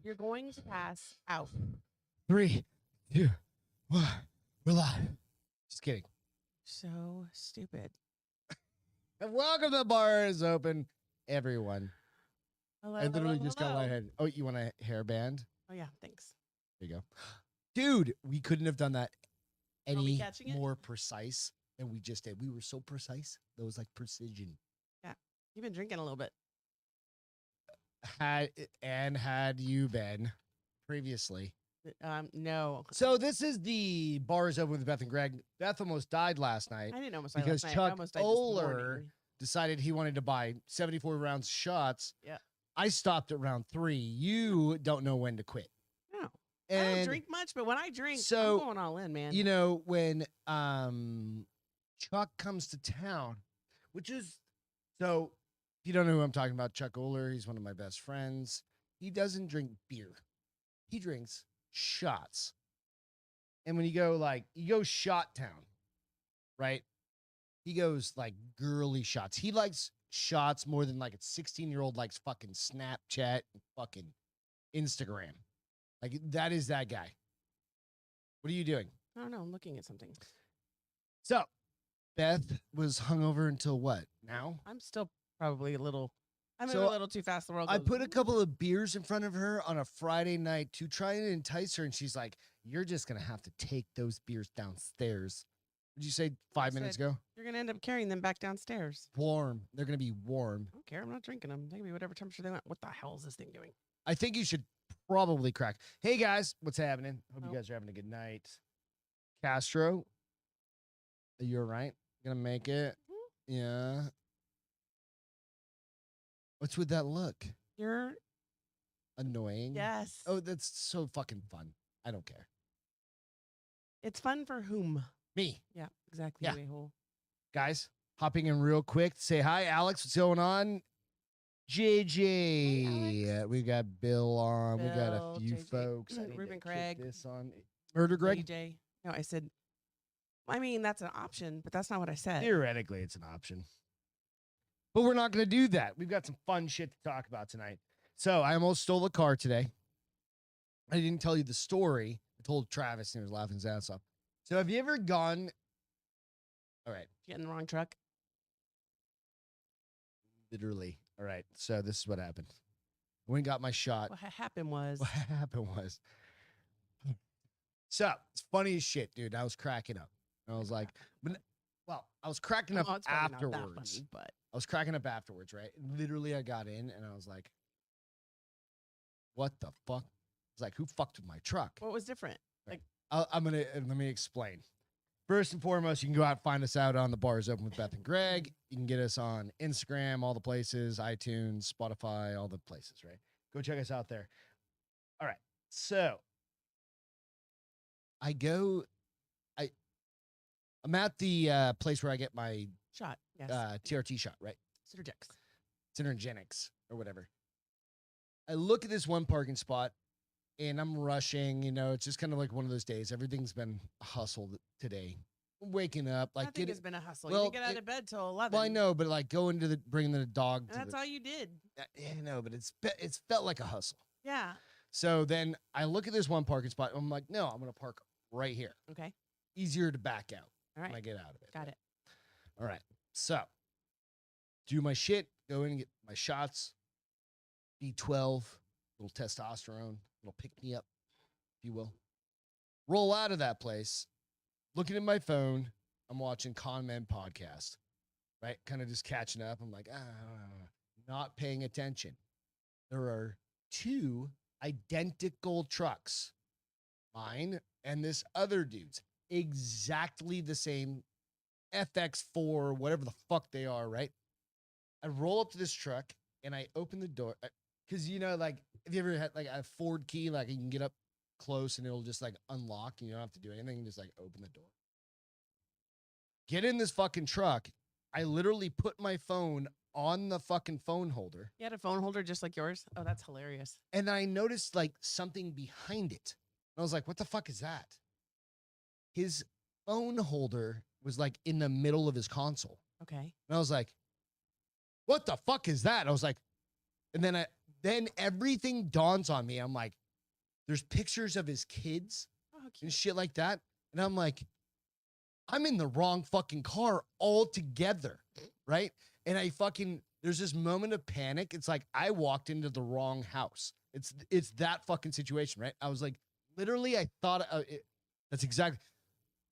You're going to pass out. 3, 2, 1. We're live. Just kidding. So stupid. And welcome to the Bar is Open, everyone. Hello, I literally hello, just got hello. lightheaded. Oh, you want a hairband? Oh, yeah, thanks. There you go. Dude, we couldn't have done that Are we any catching it? more precise than we just did. We were so precise. That was like precision. You've been drinking a little bit. Had you been previously? No. So this is the Bar is Open with Beth and Greg. Beth almost died last night I didn't almost die because last night. I Chuck almost died this Oler morning. decided he wanted to buy 74 rounds of shots. Yeah. I stopped at round 3. You don't know when to quit. No. And I don't drink much, but when I drink, so, I'm going all in, man. you know, when Chuck comes to town, which is, so if you don't know who I'm talking about, Chuck Oler, he's one of my best friends. He doesn't drink beer. He drinks shots. And when you go shot town, right? He goes like girly shots. He likes shots more than like a 16-year-old likes fucking Snapchat and fucking Instagram. Like that is that guy. What are you doing? I don't know. I'm looking at something. So Beth was hungover until what? Now? I'm still probably a little. I'm So, a little too fast. The world I goes, put a couple of beers in front of her on a Friday night to try and entice her, and she's like, "You're just gonna have to take those beers downstairs." Did you say 5 minutes said- ago? You're going to end up carrying them back downstairs. Warm. They're gonna be warm. I don't care. I'm not drinking them. They can be whatever temperature they want. What the hell is this thing doing? I think you should probably crack. Hey guys, what's happening? Hope Oh. you guys are having a good night. Castro, are you all right? Gonna make it? Yeah. What's with that look? You're. Annoying? Yes. Oh, that's so fucking fun. I don't care. It's fun for whom? Me. Yeah, exactly. Yeah. A-hole. Guys, hopping in real quick to say hi. Alex, what's going on? JJ. Alex. We got Bill on. We got a Bill, few JJ, folks. I need Ruben to kick Craig. this on. Murder Greg? DJ. No, I said. I mean, that's an option, but that's not what I said. Theoretically, it's an option. But we're not going to do that. We've got some fun shit to talk about tonight. So I almost stole a car today. I didn't tell you the story. I told Travis and he was laughing his ass off. So have you ever gone? All right. Did you get in the wrong truck? Literally. All right. So this is what happened. I went and got my shot. What happened was. What happened was. So it's funny as shit, dude. I was cracking up. I was like, I was cracking up Oh, it's probably not that afterwards. funny, but I was cracking up afterwards, right? Literally, I got in and I was like, what the fuck? I was like, who fucked with my truck? what was different? Let me explain. First and foremost, you can go out and find us out on the Bar is Open with Beth and Greg. You can get us on Instagram, all the places, iTunes, Spotify, all the places, right? Go check us out there. All right. So I'm at the place where I get my Shot. Yes. TRT shot, right? Synergex. Synergenics or whatever. I look at this one parking spot and I'm rushing, you know, it's just kind of like one of those days. Everything's been hustled today. Waking up, like Nothing has been a hustle. well, you didn't get out of bed till 11. Well, I know, but like going to bringing the dog And to that's all you did. yeah, I know, but it's felt like a hustle. Yeah. So then I look at this one parking spot and I'm like, no, I'm going to park right here. Okay. Easier to back out All when I right. get out of it. Got it. All right. So do my shit, go in and get my shots, B12, little testosterone, little pick me up, if you will. Roll out of that place, looking at my phone. I'm watching Con Men podcast, right? Kind of just catching up. I'm like, not paying attention. There are 2 identical trucks, mine and this other dude's, exactly the same FX4, whatever the fuck they are, right? I roll up to this truck and I open the door because, you know, like, have you ever had like a Ford key, like you can get up close and it'll just like unlock and you don't have to do anything, just like open the door. Get in this fucking truck. I literally put my phone on the fucking phone holder. You had a phone holder just like yours? Oh, that's hilarious. And I noticed like something behind it. And I was like, what the fuck is that? His phone holder was like in the middle of his console. Okay. And I was like, what the fuck is that? I was like, and then then everything dawns on me. I'm like, there's pictures of his kids Oh, and cute. shit like that. And I'm like, I'm in the wrong fucking car altogether, right? And there's this moment of panic. It's like I walked into the wrong house. It's that fucking situation, right? I was like, literally, I thought that's exactly.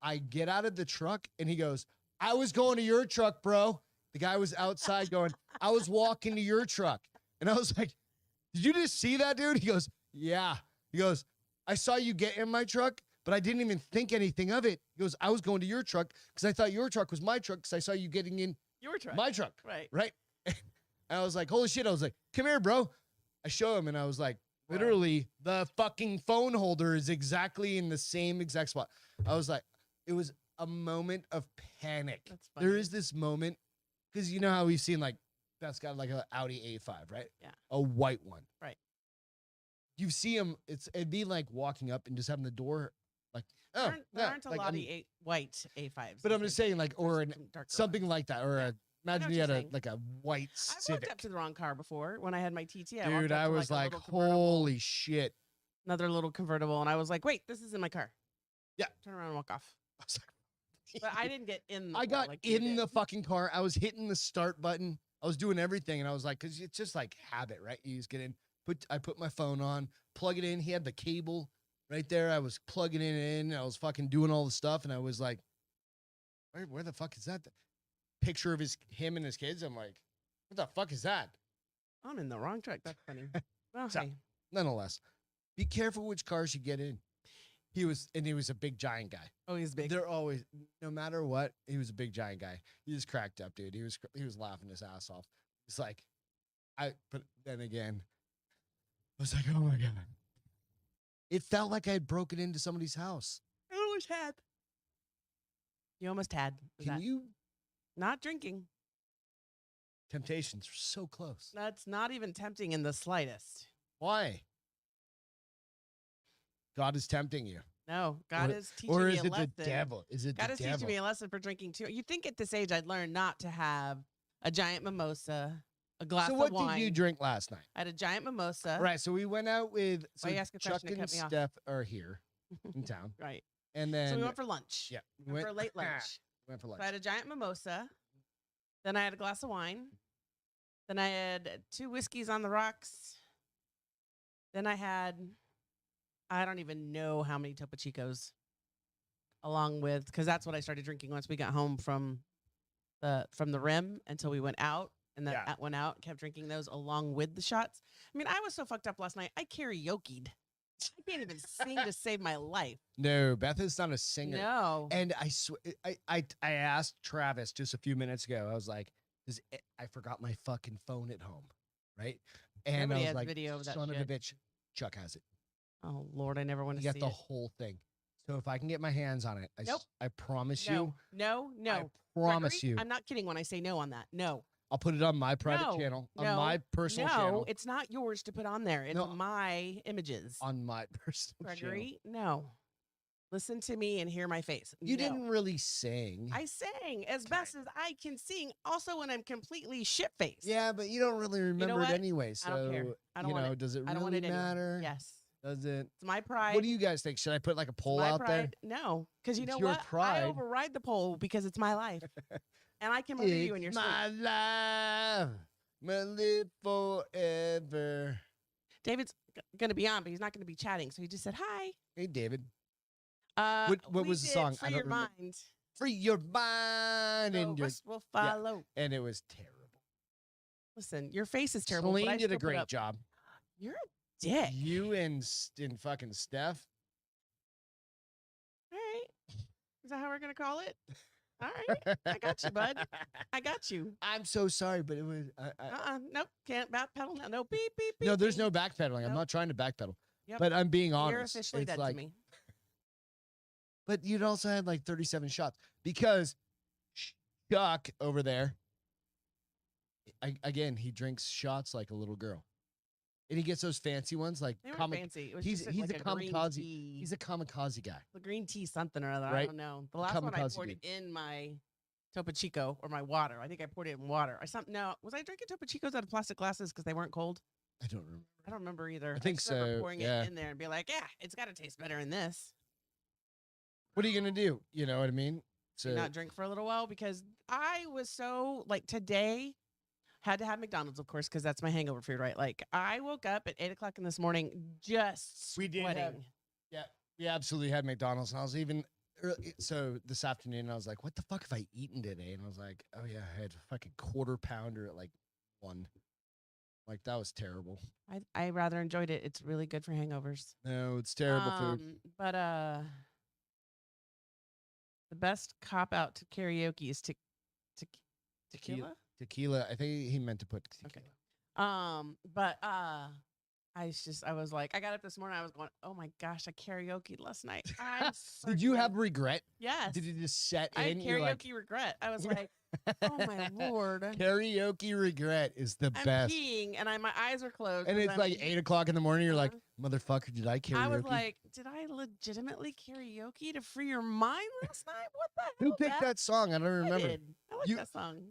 I get out of the truck and he goes, I was going to your truck, bro. The guy was outside going, I was walking to your truck. And I was like, did you just see that, dude? He goes, yeah. He goes, I saw you get in my truck, but I didn't even think anything of it. He goes, I was going to your truck because I thought your truck was my truck because I saw you getting in Your truck. my truck. Right. Right. And I was like, holy shit. I was like, come here, bro. I show him and I was like, Bro. literally, the fucking phone holder is exactly in the same exact spot. I was like, it was a moment of panic. That's funny. There is this moment because you know how we've seen like Beth's got like an Audi A5, right? Yeah. A white one. Right. You see him, it'd be like walking up and just having the door like, oh, There yeah, aren't a like, lot of I'm- white A5s. but I'm just saying like, or There's some darker something ones. like that, or Yeah. imagine what you you're had saying. like a white I've walked Civic. up to the wrong car before when I had my TT. walked Dude, up I to, was a like, little convertible, holy shit. another little convertible, and I was like, wait, this is in my car. Yeah. Turn around and walk off. I was like, But I didn't get in the I car got like you in did. the fucking car. I was hitting the start button. I was doing everything. And I was like, because it's just like habit, right? You just get in, I put my phone on, plug it in. He had the cable right there. I was plugging it in. I was fucking doing all the stuff. And I was like, where the fuck is that? Picture of him and his kids. I'm like, what the fuck is that? I'm in the wrong truck. That's funny. Well, So- hey. Nonetheless, be careful which cars you get in. He was a big giant guy. Oh, he's big. They're always, no matter what, he was a big giant guy. He just cracked up, dude. He was laughing his ass off. It's like, but then again, I was like, oh my God. It felt like I had broken into somebody's house. I almost had. You almost had. Was Can that you? not drinking? Temptations are so close. That's not even tempting in the slightest. Why? God is tempting you. No, God Or- is teaching Or me is a it lesson. the devil? Is it God the is teaching devil? me a lesson for drinking too. You'd think at this age I'd learn not to have a giant mimosa, a glass So of what wine. did you drink last night? I had a giant mimosa. Right. So we went out with Why you ask a Chuck question and and cut me off? Steph are here in town. Right. And then So we went for lunch. yeah, Went for a late lunch. went for lunch. So I had a giant mimosa. Then I had a glass of wine. Then I had 2 whiskeys on the rocks. Then I had, I don't even know how many Topo Chicos, along with, because that's what I started drinking once we got home from the rim until we went out. And then Yeah. went out, kept drinking those along with the shots. I mean, I was so fucked up last night. I karaoke'd. I can't even sing to save my life. No, Beth is not a singer. No. And I asked Travis just a few minutes ago. I was like, I forgot my fucking phone at home, right? And Everybody I was has like, video of that son of a shit. bitch, Chuck has it. Oh, Lord, I never want You to got see the it. whole thing. So if I can get my hands on it, Nope. I promise No, no, no. I promise Gregory, you, I'm not kidding when I say no on that. No. I'll put it on my private No, channel, on no, my personal No, channel, it's not yours to put on there. It's No. my images. on my personal channel. Gregory, no. Listen to me and hear my face. You No. didn't really sing. I sang as best as I can sing, also when I'm completely shit-faced. Yeah, but you don't really remember what? it anyway. So, I don't care. I don't you want know, it. does it I don't want really it anymore. matter? Yes. Does it? It's my pride. What do you guys think? Should I put like a It's poll my out there? pride. No, because you It's know your what? pride. I override the poll because it's my life. And I can murder you in your It's sleep. my life, my live forever. David's going to be on, but he's not going to be chatting. So he just said, hi. Hey, David, what We was the did song? For I don't your remember. mind. free your mind The and your, rest will follow. and it was terrible. Listen, your face is terrible. but I Celine did a still put great up- job. You're a dick. You and fucking Steph. All right. Is that how we're going to call it? All right. I got you, bud. I got you. I'm so sorry, but it was. Nope. Can't backpedal now. No, beep, beep, beep. No, there's beep. no backpedaling. I'm Nope. not trying to backpedal. Yep. But I'm being honest. You're officially It's dead like, to me. But you'd also had like 37 shots because Chuck over there, again, he drinks shots like a little girl. And he gets those fancy ones like They weren't fancy. It was he's just a like a green kamikaze. tea. He's a kamikaze guy. The green tea something or other. I Right? don't know. The last one I Kamikaze poured dude. it in my Topo Chico or my water. I think I poured it in water. Was I drinking Topo Chicos out of plastic glasses because they weren't cold? I don't remember. I don't remember either. I think just remember so, pouring yeah. it in there and be like, yeah, it's got to taste better in this. What are you gonna do? You know what I mean? So Not drink for a little while because I was so like today had to have McDonald's, of course, because that's my hangover food, right? Like I woke up at 8:00 in this morning just We did sweating. have- yeah, we absolutely had McDonald's, and I was even so this afternoon. I was like, "What the fuck have I eaten today?" And I was like, "Oh yeah, I had a fucking quarter pounder at like 1. Like that was terrible. I rather enjoyed it. It's really good for hangovers. No, it's terrible food. But the best cop out to karaoke is tequila. Tequila. I think he meant to put tequila. Okay. But I was like, I got up this morning. I was going, oh my gosh, I karaoke last night. Did you have regret? Yes. Did it just set I had in? You're like, karaoke regret. I was like, oh my lord. Karaoke regret is the I'm best. peeing and my eyes are closed. And 'cause it's I'm like 8:00 in the morning. You're like, motherfucker, did I karaoke? I was like, did I legitimately karaoke to free your mind last night? What the hell? who picked that song? I don't remember. I did. I like that song.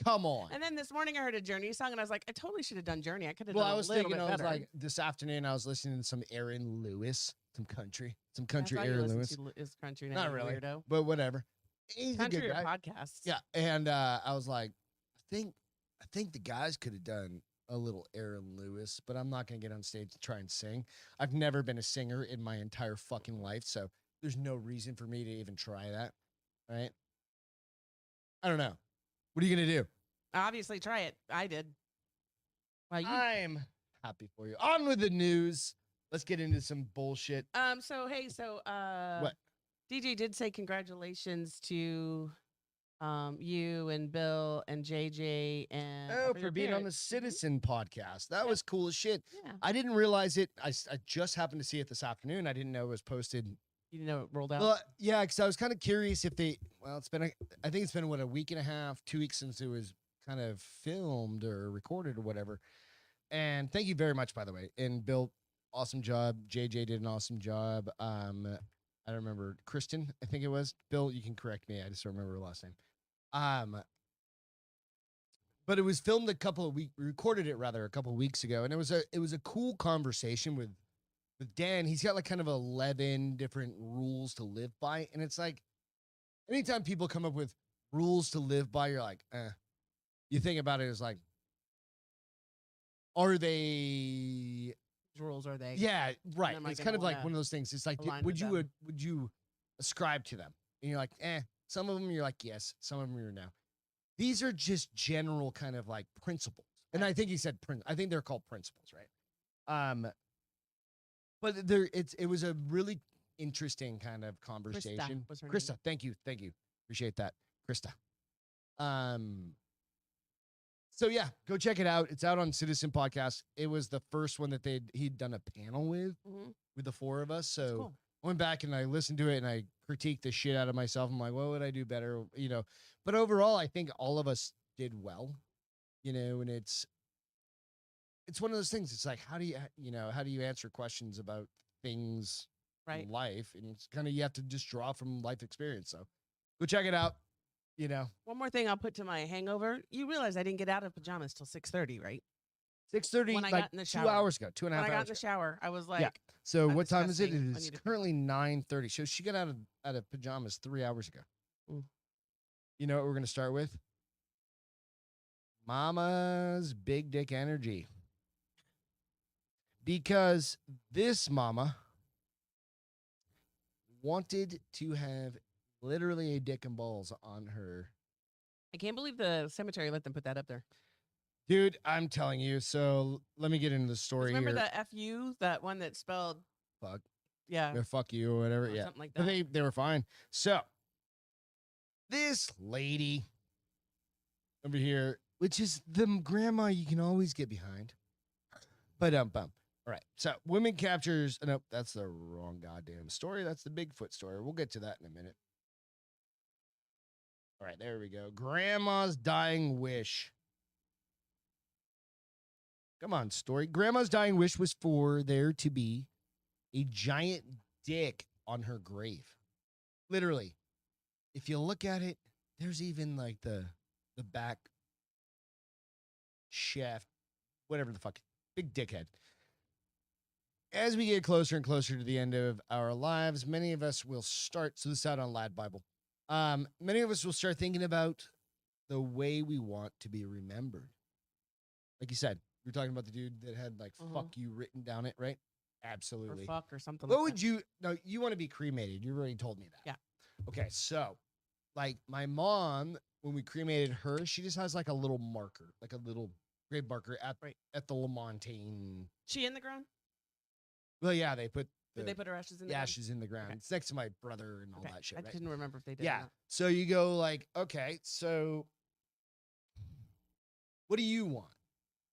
Come on. And then this morning I heard a Journey song and I was like, I totally should have done Journey. I could have Well, done I was a little thinking, bit I was better. like, this afternoon, I was listening to some Aaron Lewis, some country I thought you Aaron listened Lewis. to is country now, Not you really, weirdo. but whatever. He's a Country good or guy. podcasts. Yeah, and I was like, I think the guys could have done a little Aaron Lewis, but I'm not gonna get on stage to try and sing. I've never been a singer in my entire fucking life, so there's no reason for me to even try that. Right? I don't know. What are you gonna do? Obviously, try it. I did. Well, you. I'm happy for you. On with the news. Let's get into some bullshit. So hey, What? DJ did say congratulations to you and Bill and JJ and For being on the Citizen podcast. That was cool as shit. Yeah. I didn't realize it. I just happened to see it this afternoon. I didn't know it was posted. You didn't know it rolled out? Well, yeah, because I was kind of curious if they. Well, I think it's been what, a week and a half, 2 weeks since it was kind of filmed or recorded or whatever. And thank you very much, by the way. And Bill, awesome job. JJ did an awesome job. I don't remember Kristen. I think it was Bill. You can correct me. I just don't remember her last name. But it was filmed recorded it rather a couple of weeks ago, and it was a cool conversation with Dan. He's got like kind of 11 different rules to live by, and it's like anytime people come up with rules to live by, you're like, you think about it as like, are they rules are they? Yeah, right. Am I It's gonna kind of like wanna one of those things. It's like, align would with you ascribe to them? And you're like, Some of them you're like, yes. Some of them you're no. These are just general kind of like principles. And I think he said I think they're called principles, right? But it was a really interesting kind of conversation. Was her Krista, name. thank you. Appreciate that, Krista. So yeah, go check it out. It's out on Citizen Podcast. It was the first one that he'd done a panel with the four of us. So cool. I went back and I listened to it and I critiqued the shit out of myself. I'm like, what would I do better? You know, but overall, I think all of us did well. You know, and it's one of those things. It's like, how do you answer questions about things in life? And it's kind of, you have to just draw from life experience. So go check it out. You know, one more thing I'll put to my hangover. You realize I didn't get out of pajamas till 6:30, right? 6:30, When I like got in the 2 shower. hours ago, 2.5 hours. When I got in ago. the shower, I was like, Yeah. So I'm what time is it? disgusting. It I is need to- currently 9:30. So she got out of pajamas 3 hours ago. You know what we're gonna start with? Mama's big dick energy. Because this mama wanted to have literally a dick and balls on her. I can't believe the cemetery let them put that up there. Dude, I'm telling you. So let me get into the story Remember here. the FU, that one that spelled Fuck. yeah, Or fuck you or whatever. or Yeah. something like But that. they were fine. So this lady over here, which is the grandma you can always get behind. But bum. All right. So women captures. Nope, that's the wrong goddamn story. That's the Bigfoot story. We'll get to that in a minute. All right, there we go. Grandma's dying wish. Come on, story. Grandma's dying wish was for there to be a giant dick on her grave. Literally. If you look at it, there's even like the back shaft, whatever the fuck. big dickhead. As we get closer and closer to the end of our lives, many of us will start. So this is out on Lad Bible. Many of us will start thinking about the way we want to be remembered. Like you said, we were talking about the dude that had like "fuck you" written down it, right? Absolutely. Or fuck or something. What like would you? No, you want to be cremated. You already told me that. Yeah. Okay, so like my mom, when we cremated her, she just has like a little marker, like a little grave marker at the Lamontagne. She in the ground? Well, yeah, they put Did they put her ashes in the the ground? ashes in the ground. Okay. It's next to my brother and all that shit. I Right? couldn't remember if they did. Yeah. Or not. So you go like, okay, so what do you want?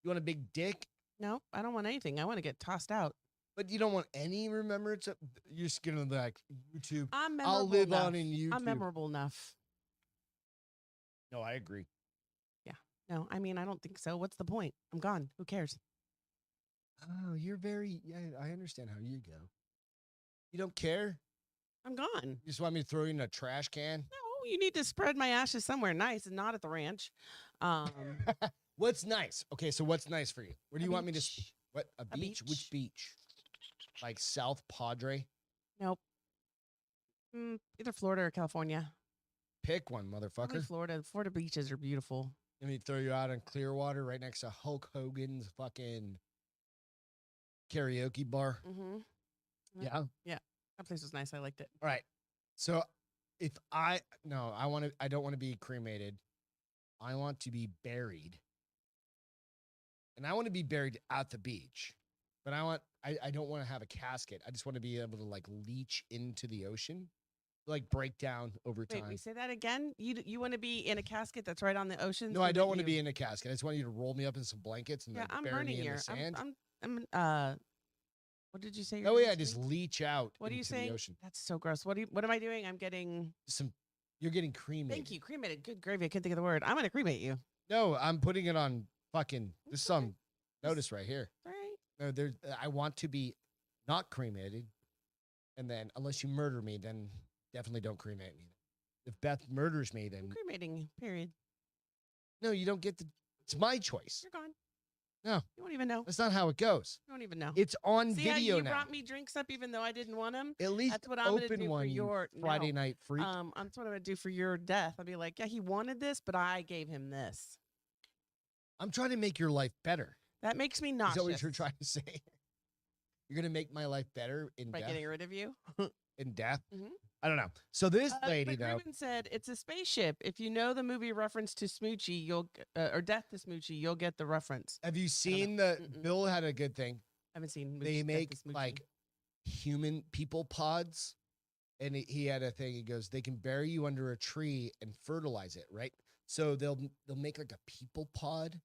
You want a big dick, No, I don't want anything. I want to get tossed out. but you don't want any remembrance. You're just gonna like YouTube. I'm memorable I'll live enough. on in YouTube. I'm memorable enough. No, I agree. No, I mean, I don't think so. What's the point? I'm gone. Who cares? Oh, you're very. Yeah, I understand how you go. You don't care. I'm gone. You just want me to throw you in a trash can. No, you need to spread my ashes somewhere nice and not at the ranch. What's nice? Okay, so what's nice for you? Where do you want me to? What a beach? beach. Which beach? Like South Padre? Nope. Either Florida or California. Pick one, Probably motherfucker. Florida. Florida beaches are beautiful. Let me throw you out in Clearwater, right next to Hulk Hogan's fucking karaoke bar. Mm-hmm. Yeah. That place was nice. I liked it. All right. So if I don't want to be cremated. I want to be buried. And I want to be buried at the beach. But I don't want to have a casket. I just want to be able to like leach into the ocean. Like break down over time. Wait, we say that again? You want to be in a casket that's right on the ocean? No, I don't want to be in a casket. I just want you to roll me up in some blankets and Yeah, like I'm bury burning me in here. the sand. What did you say? Oh yeah, just leach out What are you into saying? the ocean. That's so gross. What am I doing? I'm getting. You're getting cremated. Thank you, cremated. Good gravy. I couldn't think of the word. I'm gonna cremate you. No, I'm putting it on fucking. This is some notice right here. All right. No, I want to be not cremated, and then unless you murder me, then definitely don't cremate me. If Beth murders me, I'm then cremating you. Period. no, you don't get the. It's my choice. You're gone. No. You won't even know. That's not how it goes. You don't even know. It's on See how video you now. brought me drinks up even though I didn't want them? At least That's what I'm gonna open do one, for you your Friday night freak. That's what I'm gonna do for your death. I'll be like, yeah, he wanted this, but I gave him this. I'm trying to make your life better. That makes me Is nauseous. that what you're trying to say? You're gonna make my life better in by death. getting rid of you. In death. Mhm. I don't know. So this lady but though, Ruben said it's a spaceship. If you know the movie reference to Smoochie, or Death to Smoochie, you'll get the reference. have you seen the? Bill had a good thing. I haven't seen. They Death make to Smoochie. like human people pods, and he had a thing. He goes, they can bury you under a tree and fertilize it, right? So they'll make like a people pod,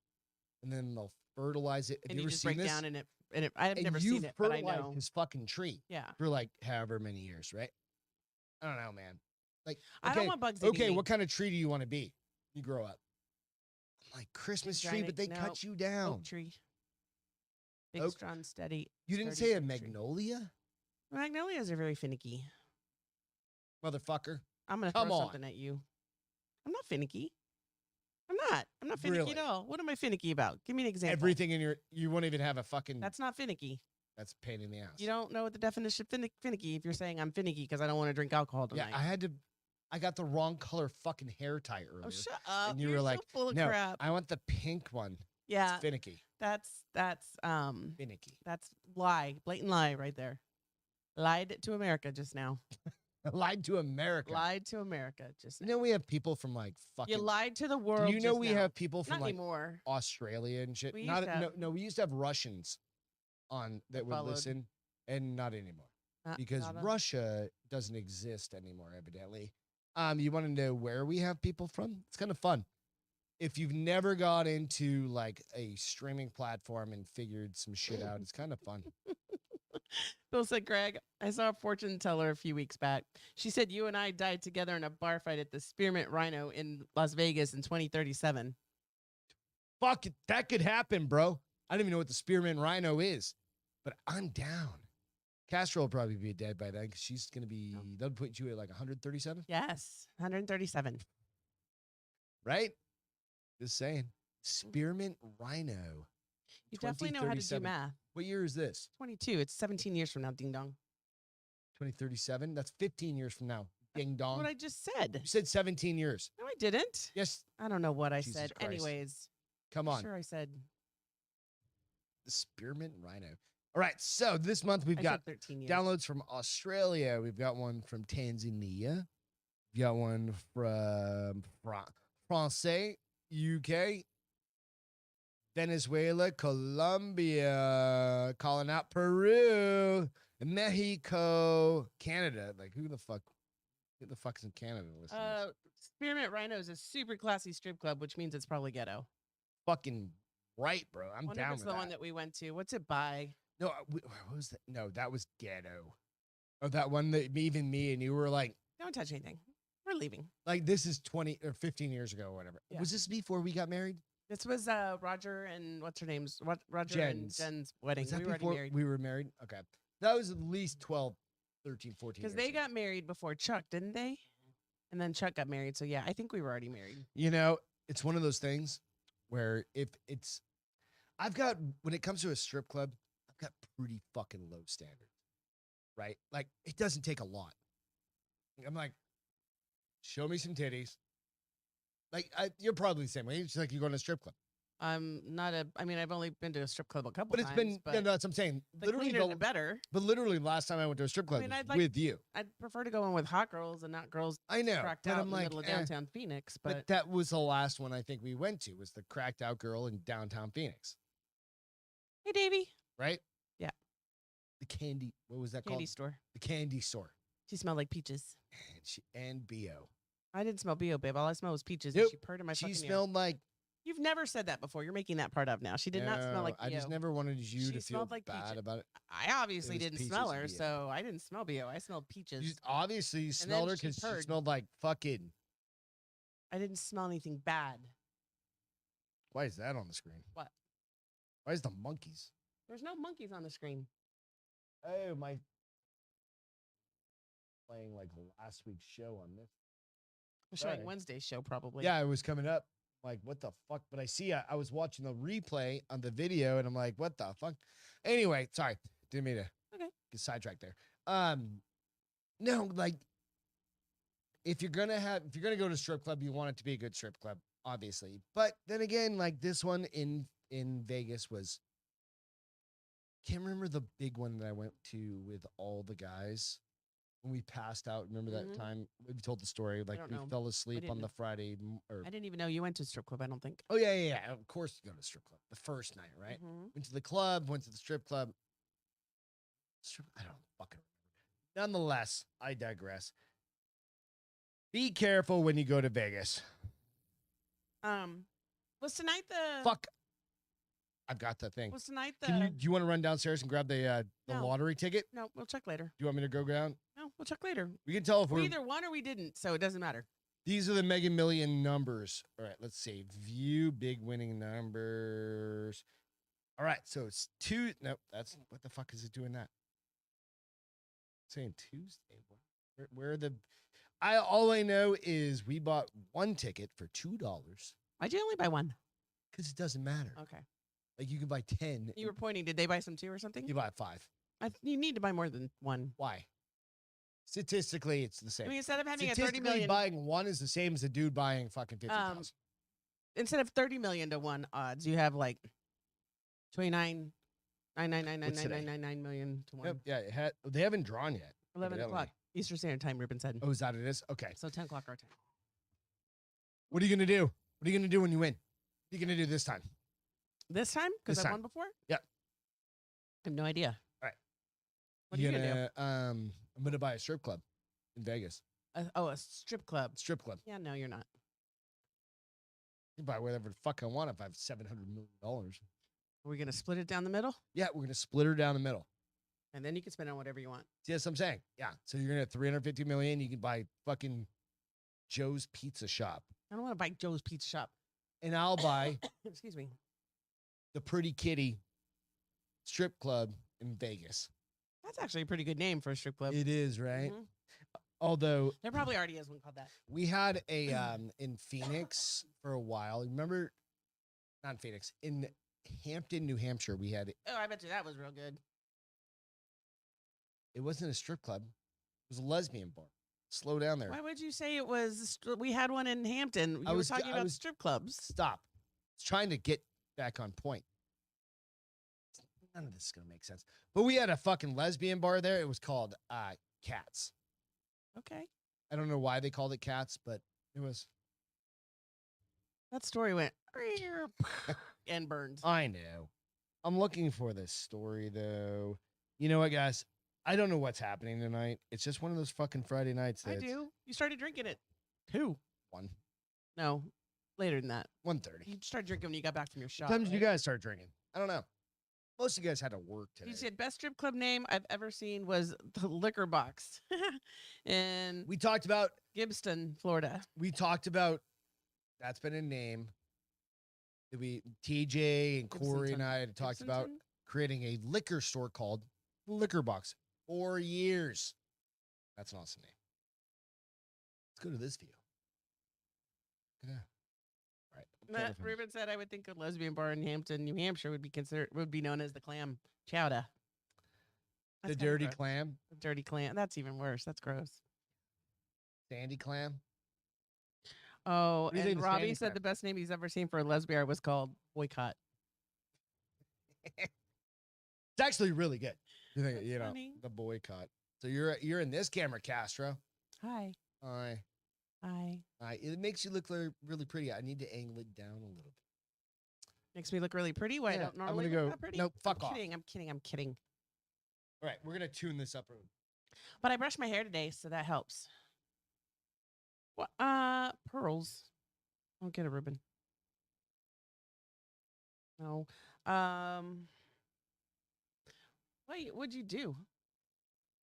and then they'll fertilize it. Have and you you ever just seen break this? down in it. And I've And never you seen it, but I fertilize know. his fucking tree Yeah. for like however many years, right? I don't know, man. Like, I okay, don't want bugs. eating okay, me. what kind of tree do you want to be? You grow up. Like Christmas tree, but they cut you down. Oak tree. Big, Oak- strong, steady. You didn't sturdy say a oak tree. magnolia, Magnolias are very finicky. motherfucker. I'm gonna Come throw on. something at you. I'm not finicky. I'm not finicky Really? at all. What am I finicky about? Give me an example. Everything in you won't even have a fucking. That's not finicky. That's a pain in the ass. You don't know what the definition of finicky if you're saying I'm finicky because I don't want to drink alcohol Yeah, tonight. I got the wrong color fucking hair tie earlier. Oh, shut up. And you You're were so like, full of no, crap. I want the pink one. Yeah, It's finicky. that's Finicky. lie, blatant lie right there. Lied to America just now. I lied to America. Lied to America just You now. know we have people from like fucking. You lied to the world. Do you know just we now. have people from Not like anymore. Australia and shit? We Not used to have- no. We used to have Russians on that would Followed. listen, and not anymore because Russia doesn't exist anymore. Evidently. You want to know where we have people from? It's kind of fun. If you've never got into like a streaming platform and figured some shit out, it's kind of fun. Bill said, Greg, I saw a fortune teller a few weeks back. She said you and I died together in a bar fight at the Spearmint Rhino in Las Vegas in 2037. Fuck it, that could happen, bro. I don't even know what the Spearmint Rhino is, but I'm down. Castro will probably be dead by then because she's gonna be. No. That'll put you at like 137, Yes, 137. right? Just saying. Spearmint Rhino. You definitely know how to do math. What year is this? 22. It's 17 years from now, ding dong. 2037? That's 15 years from now. Ding dong. What I just said. You said 17 years. No, I didn't. Yes. I don't know what I Jesus said. Christ. Anyways. Come on. Sure, I said. The Spearmint Rhino. All right. So this month we've I got said 13 years. downloads from Australia. We've got one from Tanzania. We've got one from France, UK, Venezuela, Colombia, calling out Peru, Mexico, Canada. Like who the fuck is in Canada listening? Spearmint Rhino is a super classy strip club, which means it's probably ghetto. Fucking right, bro. I'm Wonder down if it's with the that. one that we went to. What's it by? No, what was that? No, that was ghetto. Oh, that one that even me and you were like, Don't touch anything. We're leaving. like this is 20 or 15 years ago or whatever. Yeah. Was this before we got married? This was Roger and what's her name's? Roger Jen's. and Jen's wedding. Was that We were already before married. we were married? Okay. That was at least 12, 13, 14 years Because they ago. got married before Chuck, didn't they? And then Chuck got married. So yeah, I think we were already married. You know, it's one of those things where if it's, when it comes to a strip club, I've got pretty fucking low standards, right? Like, it doesn't take a lot. I'm like, show me some titties. Like, you're probably the same way. It's like you go to a strip club. I'm not I mean, I've only been to a strip club a couple But it's times. been, but no, that's what I'm saying. the Literally, cleaner, the better. but literally last time I went to a strip club mean, was I'd like- with you. I'd prefer to go in with hot girls and not girls I know. cracked But out I'm in the like, middle of eh. downtown Phoenix. But But that was the last one I think we went to, was the cracked out girl in downtown Phoenix, hey, Davey, right? Yeah. The candy, what was that candy called? store. The candy store. She smelled like peaches. And B.O. I didn't smell B.O., babe. All I smelled was peaches. Nope. And she purred in my She fucking ear. smelled like, You've never said that before. You're making that part up now. She did not smell No, like B.O. I just never wanted you She to feel smelled like bad peaches. about it. I obviously It was didn't peaches smell and her, B.O. so I didn't smell B.O. I smelled peaches. Obviously, you then smelled her she because she purred. smelled like fucking. I didn't smell anything bad. Why is that on the screen? What? Why is the monkeys? There's no monkeys on the screen. Oh, my. Playing like last week's show on this. We're showing Sorry. Wednesday's show probably. Yeah, it was coming up. Like, what the fuck? But I see, I was watching the replay on the video, and I'm like, what the fuck? Anyway, sorry, didn't mean to get sidetracked there. No, like, if you're gonna go to a strip club, you want it to be a good strip club, obviously. But then again, like this one in Vegas was. Can't remember the big one that I went to with all the guys. When we passed out, remember that Mhm. time we told the story? Like don't we know. fell asleep on didn't. the Friday, or I didn't even know you went to a strip club, I don't think. oh yeah. Of course, you go to the strip club the first night, right? Mhm. Went to the club, went to the strip club. I don't fucking remember. Nonetheless, I digress. Be careful when you go to Vegas. Was tonight the Fuck. I've got the thing. Was tonight the Do you want to run downstairs and grab the No. lottery ticket? No, we'll check later. Do you want me to go down? No, we'll check later. We can tell if We we're. either won or we didn't, so it doesn't matter. These are the Mega Million numbers. All right, let's see. View big winning numbers. All right, so it's two. Nope, that's what the fuck is it doing that? It's saying Tuesday. Where are the? All I know is we bought one ticket for $2 Why'd you only buy one? because it doesn't matter. Okay. Like you can buy 10. You were pointing. Did they buy some too or something? You buy 5. You need to buy more than one. Why? Statistically, it's the same. I mean, instead of having a 30 Statistically, million, buying one is the same as a dude buying fucking 50,000. instead of 30 million to 1 odds, you have like 29, 9999999 million to 1. Yep, yeah, they haven't drawn yet. 11 evidently. o'clock Eastern Standard Time. Ruben said. Oh, is that it is? Okay. So 10 o'clock our time. What are you gonna do? What are you gonna do when you win? What are you gonna do this time? This time because This I time. won before. Yep. I have no idea. All right. What are you gonna do? I'm gonna buy a strip club in Vegas. A strip club. Strip club. Yeah, no, you're not. You can buy whatever the fuck I want if I have $700 million. Are we gonna split it down the middle, Yeah, we're gonna split her down the middle. and then you can spend on whatever you want? See, that's what I'm saying. Yeah. So you're gonna have $350 million. You can buy fucking Joe's Pizza Shop, I don't want to buy Joe's Pizza Shop. and I'll buy Excuse me. the Pretty Kitty strip club in Vegas. That's actually a pretty good name for a strip club. It is, right? Mhm. Although There probably already is one called that. we had a in Phoenix for a while. Remember, not in Phoenix, in Hampton, New Hampshire. We had Oh, I bet you that was real good. it wasn't a strip club. It was a lesbian bar. Slow down there. Why would you say it was? We had one in Hampton. I You were was- talking I about was- strip clubs. Stop. I was trying to get back on point. None of this is gonna make sense. But we had a fucking lesbian bar there. It was called Cats. Okay. I don't know why they called it Cats, but it was. That story went and burned. I know. I'm looking for this story though. You know what, guys? I don't know what's happening tonight. It's just one of those fucking Friday nights. I do. You started drinking it. 2. 1. No, later than that. 1:30. You started drinking when you got back from your shop. Sometimes you right? guys start drinking. I don't know. Most of you guys had to work today. You said best strip club name I've ever seen was the Liquor Box in We talked about Gibbston, Florida. that's been a name. TJ and Corey and I had talked about Gibsonton? creating a liquor store called Liquor Box. 4 years. That's an awesome name. Let's go to this view. Look at that. All right. I'm trying Matt to finish. Ruben said I would think a lesbian bar in Hampton, New Hampshire would be known as the clam chowder. The That's kinda dirty gross. clam, The dirty clam. That's even worse. That's gross. sandy clam. Oh, What do you think and of Robbie Sandy said Clam? the best name he's ever seen for a lesbian was called Boycott. It's actually really good. You think, That's you know, funny. the boycott. So you're in this camera, Castro. Hi. Hi. Hi. Hi. It makes you look really pretty. I need to angle it down a little bit. Makes me look really pretty. Why I Yeah, don't I'm normally gonna look go- that pretty? no, fuck off. I'm kidding. All right, we're gonna tune this up. But I brushed my hair today, so that helps. What? Pearls. I'll get a ribbon. No. What'd you do?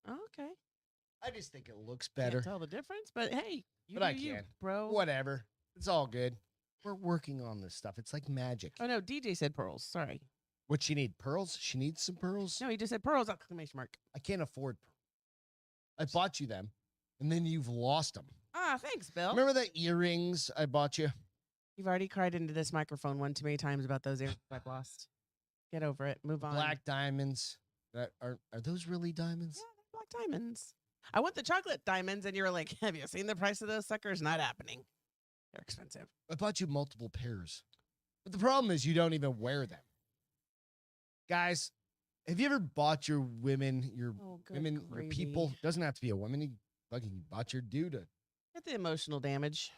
Oh, okay. I just think it looks Can't better. tell the difference, but hey, you But I do you, can. bro. Whatever. It's all good. We're working on this stuff. It's like magic. Oh no, DJ said pearls. Sorry. What she need? Pearls? She needs some pearls? No, he just said pearls! Exclamation mark. I can't afford pearls. I bought you them, and then you've lost them. Ah, thanks, Bill. Remember the earrings I bought you? You've already cried into this microphone one too many times about those earrings I've lost. Get over it. Move on. Black diamonds. That are those really diamonds? Yeah, they're black diamonds. I want the chocolate diamonds, and you were like, "Have you seen the price of those suckers? Not happening. They're expensive." I bought you multiple pairs. But the problem is you don't even wear them. Guys, have you ever bought your women, your Oh, good women, your people? gravy. Doesn't have to be a woman. You fucking bought your dude a Get the emotional damage.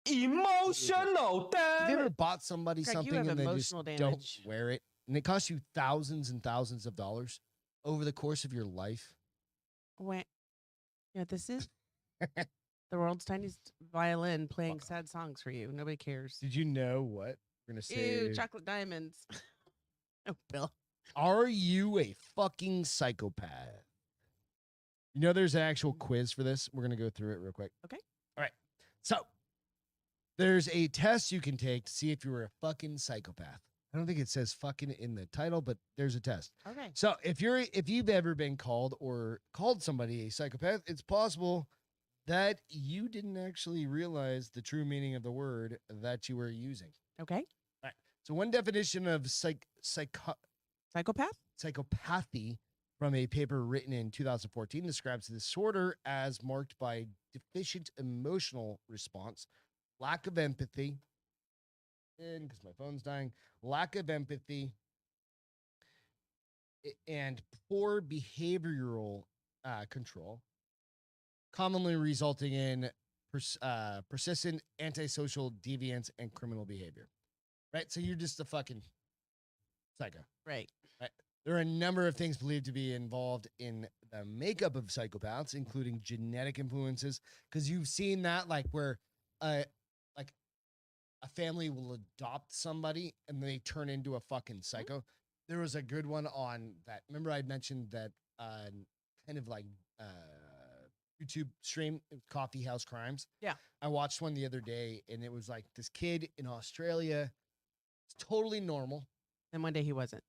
Emotional Have you ever damage. bought somebody Greg, you something have and they just emotional don't damage. wear it, and it costs you thousands and thousands of dollars over the course of your life? Wait. Yeah, this is the world's tiniest violin playing Fuck off. sad songs for you. Nobody cares. Did you know what we're gonna say? Ew, chocolate diamonds. Oh, Bill. Are you a fucking psychopath? You know, there's an actual quiz for this. We're gonna go through it real quick. Okay. All right. So there's a test you can take to see if you're a fucking psychopath. I don't think it says fucking in the title, but there's a test. Okay. So if you've ever been called or called somebody a psychopath, it's possible that you didn't actually realize the true meaning of the word that you were using. Okay. So one definition of Psychopath? psychopathy from a paper written in 2014 describes the disorder as marked by deficient emotional response, lack of empathy, and because my phone's dying, lack of empathy, and poor behavioral control, commonly resulting in persistent antisocial deviance and criminal behavior. Right? So you're just a fucking psycho. Right. There are a number of things believed to be involved in the makeup of psychopaths, including genetic influences. Because you've seen that, like where, a family will adopt somebody and they turn into a fucking psycho. There was a good one on that. Remember, I mentioned that kind of like YouTube stream, Coffee House Crimes. Yeah. I watched one the other day, and it was like this kid in Australia. It's totally normal. And one day he wasn't.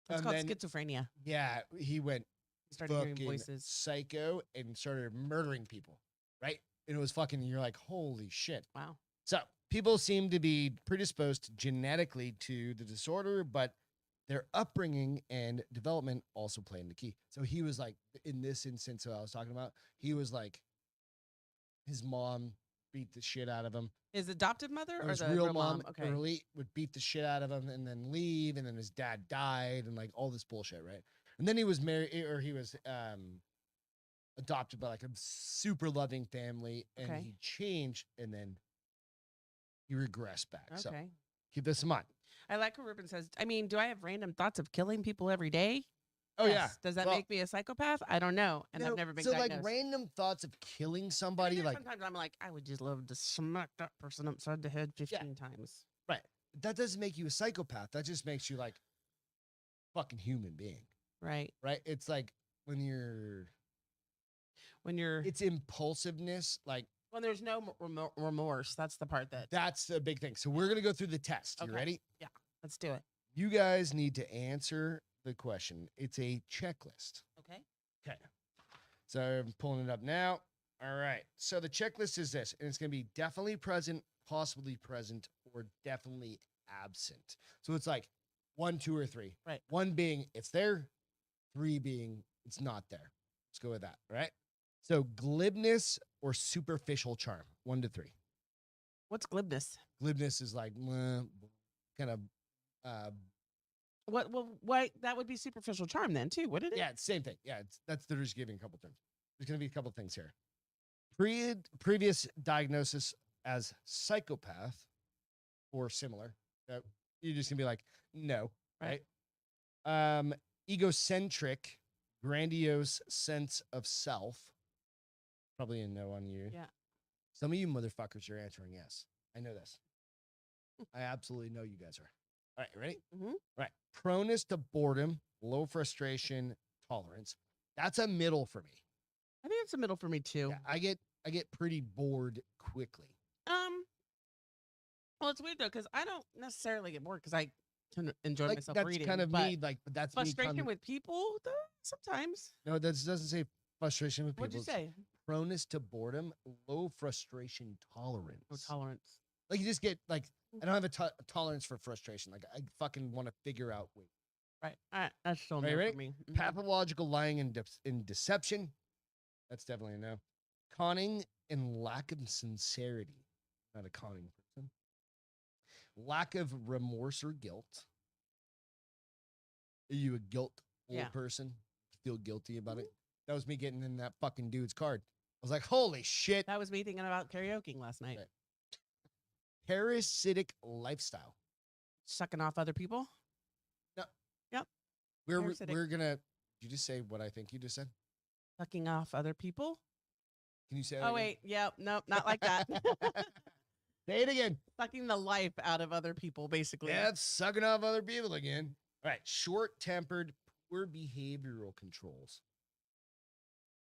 It's And called then- schizophrenia. Yeah, he went He started hearing fucking voices. psycho and started murdering people, right? And it was fucking, you're like, holy shit. Wow. So people seem to be predisposed genetically to the disorder, but their upbringing and development also play in the key. So he was like, in this instance that I was talking about, he was like, his mom beat the shit out of him. His adoptive mother Or or his the real mom Okay. early would beat the shit out of him and then leave, and then his dad died and like all this bullshit, right? And then he was married, or he was adopted by like a super loving family, and Okay. he changed, and then he regressed back. So Okay. keep this in mind. I like what Ruben says. I mean, do I have random thoughts of killing people every day? Oh Yes. yeah. Does that Well, make me a psychopath? I don't know, and I've no, never been so diagnosed. like random thoughts of killing And somebody, then like sometimes I'm like, I would just love to smack that person upside the head 15 times. right. That doesn't make you a psychopath. That just makes you like fucking human being, Right. right? It's like when When it's impulsiveness, like there's no remorse. That's the part that. that's the big thing. So we're gonna go through the test. You Okay. ready? Let's do it. You guys need to answer the question. It's a checklist. Okay. Okay. So I'm pulling it up now. All right. So the checklist is this, and it's going to be definitely present, possibly present, or definitely absent. So it's like 1, 2, or 3. Right. 1 being it's there, 3 being it's not there. Let's go with that. All right. So glibness or superficial charm. 1 to 3. What's glibness? Glibness is like kind of What? Well, why that would be superficial charm then too, wouldn't it? yeah, it's same thing. Yeah, they're just giving a couple terms. There's going to be a couple things here. Previous diagnosis as psychopath or similar. You're just going to be like, no, right? Egocentric, grandiose sense of self. Probably a no on you. Yeah. Some of you motherfuckers are answering yes. I know this. I absolutely know you guys are. All right, ready? Mm-hmm. All right. Proneness to boredom, low frustration, tolerance. That's a middle for me. I think it's a middle for me too. Yeah, I get pretty bored quickly. Well, it's weird though because I don't necessarily get bored because I can enjoy Like myself that's reading. kind of but me. Like, but that's me frustration with people though. Sometimes. No, that doesn't say frustration with people. What'd you say? Proneness to boredom, low frustration tolerance. Oh, tolerance. Like you just get like I don't have a tolerance for frustration. Like I fucking want to figure out ways. Right. That's still Right, no ready? for me. Mhm. Pathological lying and deception. That's definitely a no. Conning and lack of sincerity. Not a conning person. Lack of remorse or guilt. Are you a guiltful Yeah. person? Feel guilty about it? That was me getting in that fucking dude's card. I was like, holy shit. That was me thinking about karaoke last night. Right. Parasitic lifestyle. Sucking off other people. Parasitic. We're gonna. Did you just say what I think you just said? Sucking off other people. Can you say that Oh again? wait, yep, nope, not like that. Say it again. Sucking the life out of other people, basically. Yeah, it's sucking off other people again. All right, short-tempered, poor behavioral controls.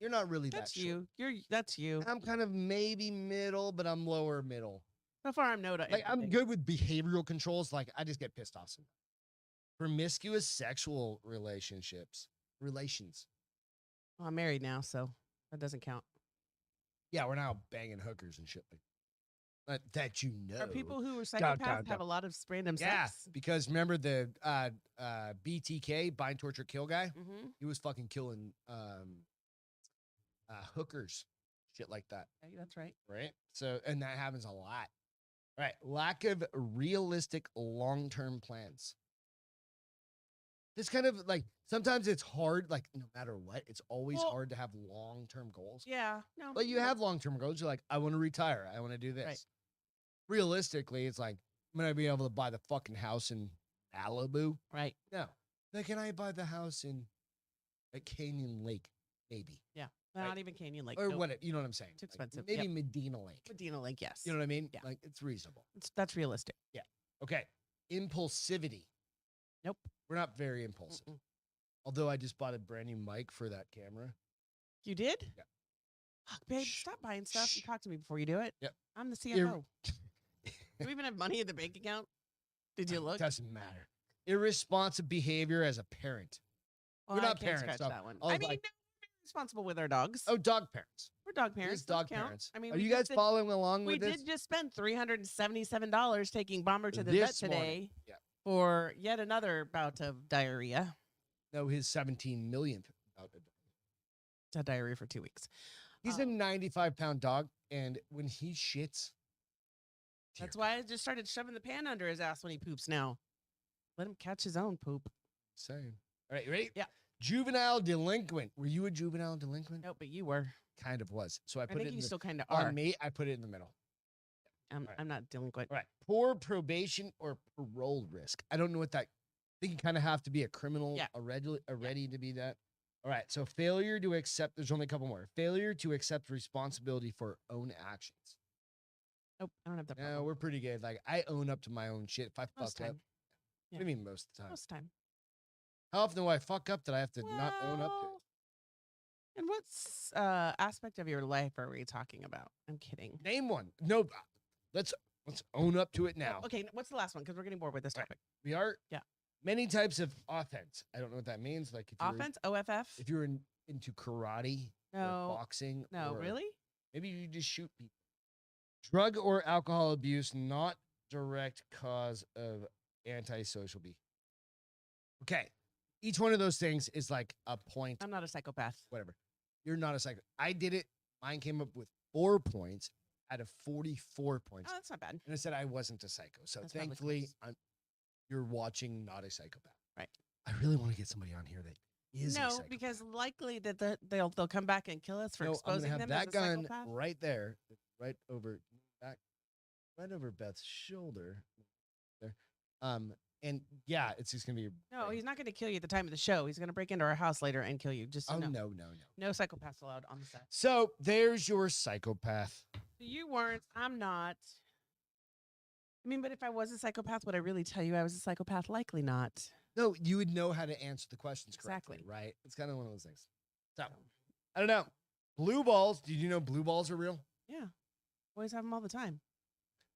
You're not really That's that short. That's you. I'm kind of maybe middle, but I'm lower middle. So far, I'm no to Like I'm everything. good with behavioral controls. Like I just get pissed off sometimes. Promiscuous sexual relations. Well, I'm married now, so that doesn't count. Yeah, we're now banging hookers and shit like that. You know, Are people who are Dun, psychopaths dun, have a lot of random yeah, sex? because remember the BTK, bind, torture, kill guy? Mm-hmm. He was fucking killing hookers, shit like that, Okay, that's right. right? So, and that happens a lot. Right, lack of realistic long-term plans. This kind of like sometimes it's hard. Like no matter what, it's always Well- hard to have long-term goals. Yeah. No. But you have long-term goals. You're like, I want to retire. I want to do this. Right. Realistically, it's like, I'm going to be able to buy the fucking house in Malibu. Right. No. Like, can I buy the house at Canyon Lake? Maybe. Not Right. even Canyon Lake. Or nope. what? You know what I'm saying? Too Like, expensive. maybe Yep. Medina Lake. Medina Lake, yes. You know what I mean? Yeah. Like, it's reasonable. That's realistic. Okay. Impulsivity. Nope. We're not very impulsive. Mm-mm. Although I just bought a brand new mic for that camera. You did? Yeah. Fuck, babe, Shh. stop buying stuff and Shh. talk to me before you do it. Yep. I'm the CFO. Ir- Do we even have money in the bank account? Did you look? Doesn't matter. Irresponsible behavior as a parent. Well, we're I not can't parents, scratch so that one. I I was mean, like- no, we're responsible with our dogs. Oh, dog parents. We're dog parents. His dog Those count. parents. I mean, Are we you just guys did- following along We with this? did just spend $377 taking Bomber to the This vet morning. today Yeah. for yet another bout of diarrhea. No, his 17 millionth. It's had diarrhea for 2 weeks. He's a 95-pound dog, and when he shits, That's dear why I just started shoving the pan under his ass when he poops now. Let him catch his own poop. Same. All right, you ready? Yeah. Juvenile delinquent. Were you a juvenile delinquent? No, but you were. Kind of was. So I I put it think in you the, still kind of are. on me. I put it in the middle. I'm not delinquent. All right. Poor probation or parole risk. I don't know what that. I think you kind of have to be a criminal Yeah. already to be that. All right. So failure to accept. There's only a couple more. Failure to accept responsibility for own actions. Nope, I don't have that No, problem. we're pretty good. Like I own up to my own shit. If I Most fuck up, time. what do you mean most of the time? Most time. How often do I fuck up that I have to not own up to it? Well, and what's aspect of your life are we talking about? I'm kidding. Name one. No, let's own up to it now. Okay, what's the last one? Because we're getting bored with this Right. topic. We are. Yeah. Many types of offense. I don't know what that means. Like if you're, Offense, OFF. if you're into karate or No, boxing. no, or really? Maybe you just shoot people. Drug or alcohol abuse, not direct cause of antisocial behavior. Okay. Each one of those things is like a point, I'm not a psychopath. whatever. You're not a psycho. I did it. Mine came up with 4 points out of 44 points. Oh, that's not bad. And I said I wasn't a psycho. So That's probably thankfully, close. you're watching Not a Psychopath. Right. I really want to get somebody on here that is a No, psychopath. because likely that they'll come back and kill us for No, I'm exposing gonna have them that as a gun psychopath. right there, right over back, right over Beth's shoulder. There. And yeah, it's just gonna be. No, he's not going to kill you at the time of the show. He's going to break into our house later and kill you. Just so Oh you know. no. No psychopaths allowed on the set. So there's your psychopath. You weren't. I'm not. I mean, but if I was a psychopath, would I really tell you I was a psychopath? Likely not. No, you would know how to answer the questions correctly, Exactly. right? It's kind of one of those things. So I don't know. Blue balls. Did you know blue balls are real? Yeah. Boys have them all the time.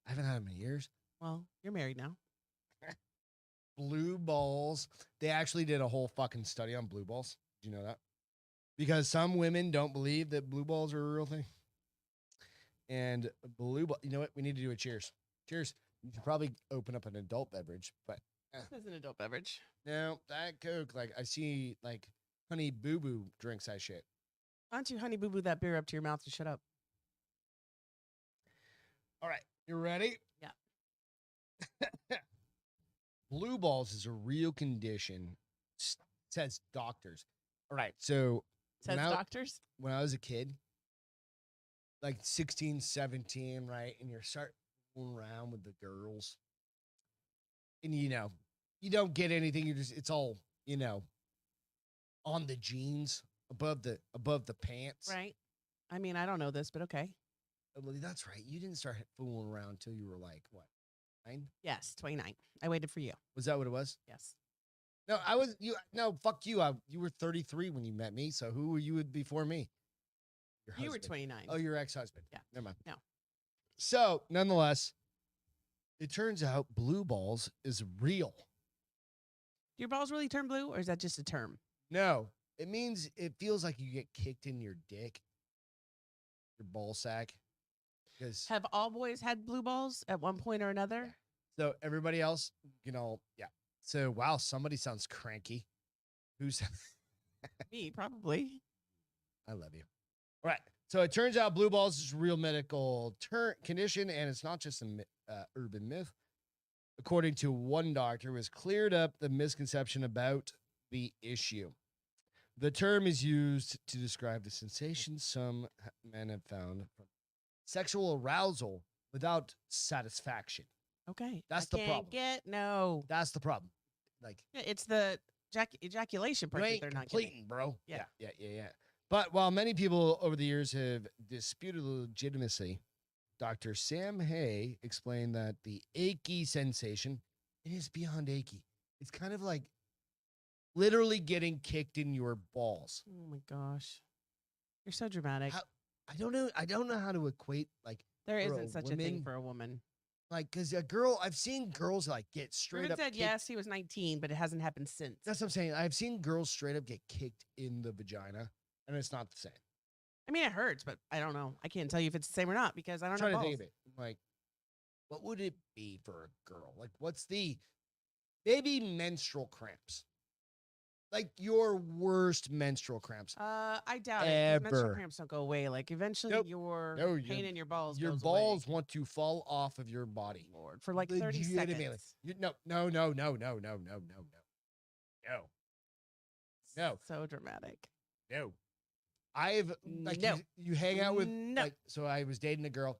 I haven't had them in years. Well, you're married now. Blue balls. They actually did a whole fucking study on blue balls. Did you know that? Because some women don't believe that blue balls are a real thing. And blue ball, you know what? We need to do a cheers. Cheers. You should probably open up an adult beverage, but This is an adult beverage. no, that Coke, like I see like Honey Boo Boo drinks that shit. Why don't you honey boo boo that beer up to your mouth and shut up? All right. You ready? Yeah. Blue balls is a real condition, says doctors. All right. So Says doctors. when I was a kid, like 16, 17, right? And you're starting fooling around with the girls. And you don't get anything. It's all, on the jeans, above the pants. Right. I mean, I don't know this, but okay. Well, that's right. You didn't start fooling around until you were like, what, 9? Yes, 29. I waited for you. Was that what it was? Yes. No, fuck you. You were 33 when you met me. So who were you before me? Your You were husband. 29. Oh, your ex-husband. Yeah. Never mind. No. So, nonetheless, it turns out blue balls is real. Do your balls really turn blue, or is that just a term? No, it means it feels like you get kicked in your dick, your ball sack. Because Have all boys had blue balls at one point or another? so everybody else, yeah. So wow, somebody sounds cranky. Who's Me, probably. I love you. All right. So it turns out blue balls is a real medical condition, and it's not just an urban myth. According to one doctor, who has cleared up the misconception about the issue. The term is used to describe the sensation some men have found from sexual arousal without satisfaction. Okay. That's I the can't problem. No. That's the problem. Like, Yeah, it's the ejaculation part you that ain't they're not getting. completing, bro. Yeah. Yeah. But while many people over the years have disputed the legitimacy, Dr. Sam Hay explained that the achy sensation, it is beyond achy. It's kind of like literally getting kicked in your balls. Oh my gosh. You're so dramatic. I don't know how to equate There for a isn't such a thing woman, for a woman. because a girl, I've seen girls get straight Ruben up said kicked. yes, he was 19, but it hasn't happened since. That's what I'm saying. I've seen girls straight up get kicked in the vagina, and it's not the same. I mean, it hurts, but I don't know. I can't tell you if it's the same or not because I I'm don't trying have to balls. think of it. Like, what would it be for a girl? Like, what's the maybe menstrual cramps? Like your worst menstrual cramps I doubt it. 'Cause menstrual ever. cramps don't go away. Like eventually, Nope. your No, pain in your balls your goes balls away. want to fall off of your body. Lord, for like 30 Legitimately. seconds. No. No. So dramatic. No. I've like No. you hang out with No. like so I was dating a girl.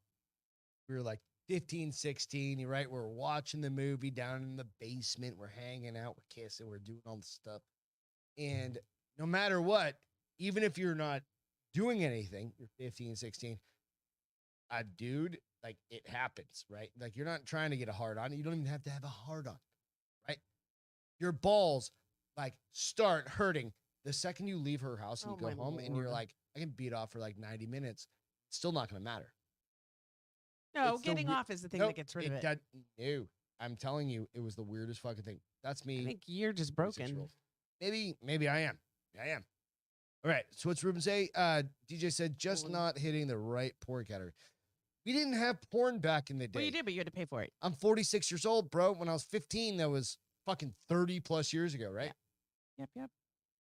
We were like 15, 16, you're right. We're watching the movie down in the basement. We're hanging out, we're kissing, we're doing all the stuff. And no matter what, even if you're not doing anything, you're 15, 16, a dude, like it happens, right? Like you're not trying to get a hard on. You don't even have to have a hard on, right? Your balls like start hurting the second you leave her house and Oh, you go my home and you're Lord. like, I can beat off for like 90 minutes. It's still not going to matter. No, It's the getting we- off is the thing Nope, that gets rid of it. doesn't- No, I'm telling you, it was the weirdest fucking thing. That's me. I think you're just 36-year-old. broken. Maybe I am. I am. All right. So what's Ruben say? DJ said just Well, not hitting the right porn category. We didn't have porn back in the day. Well, you did, but you had to pay for it. I'm 46 years old, bro. When I was 15, that was fucking 30 plus years ago, right? Yep.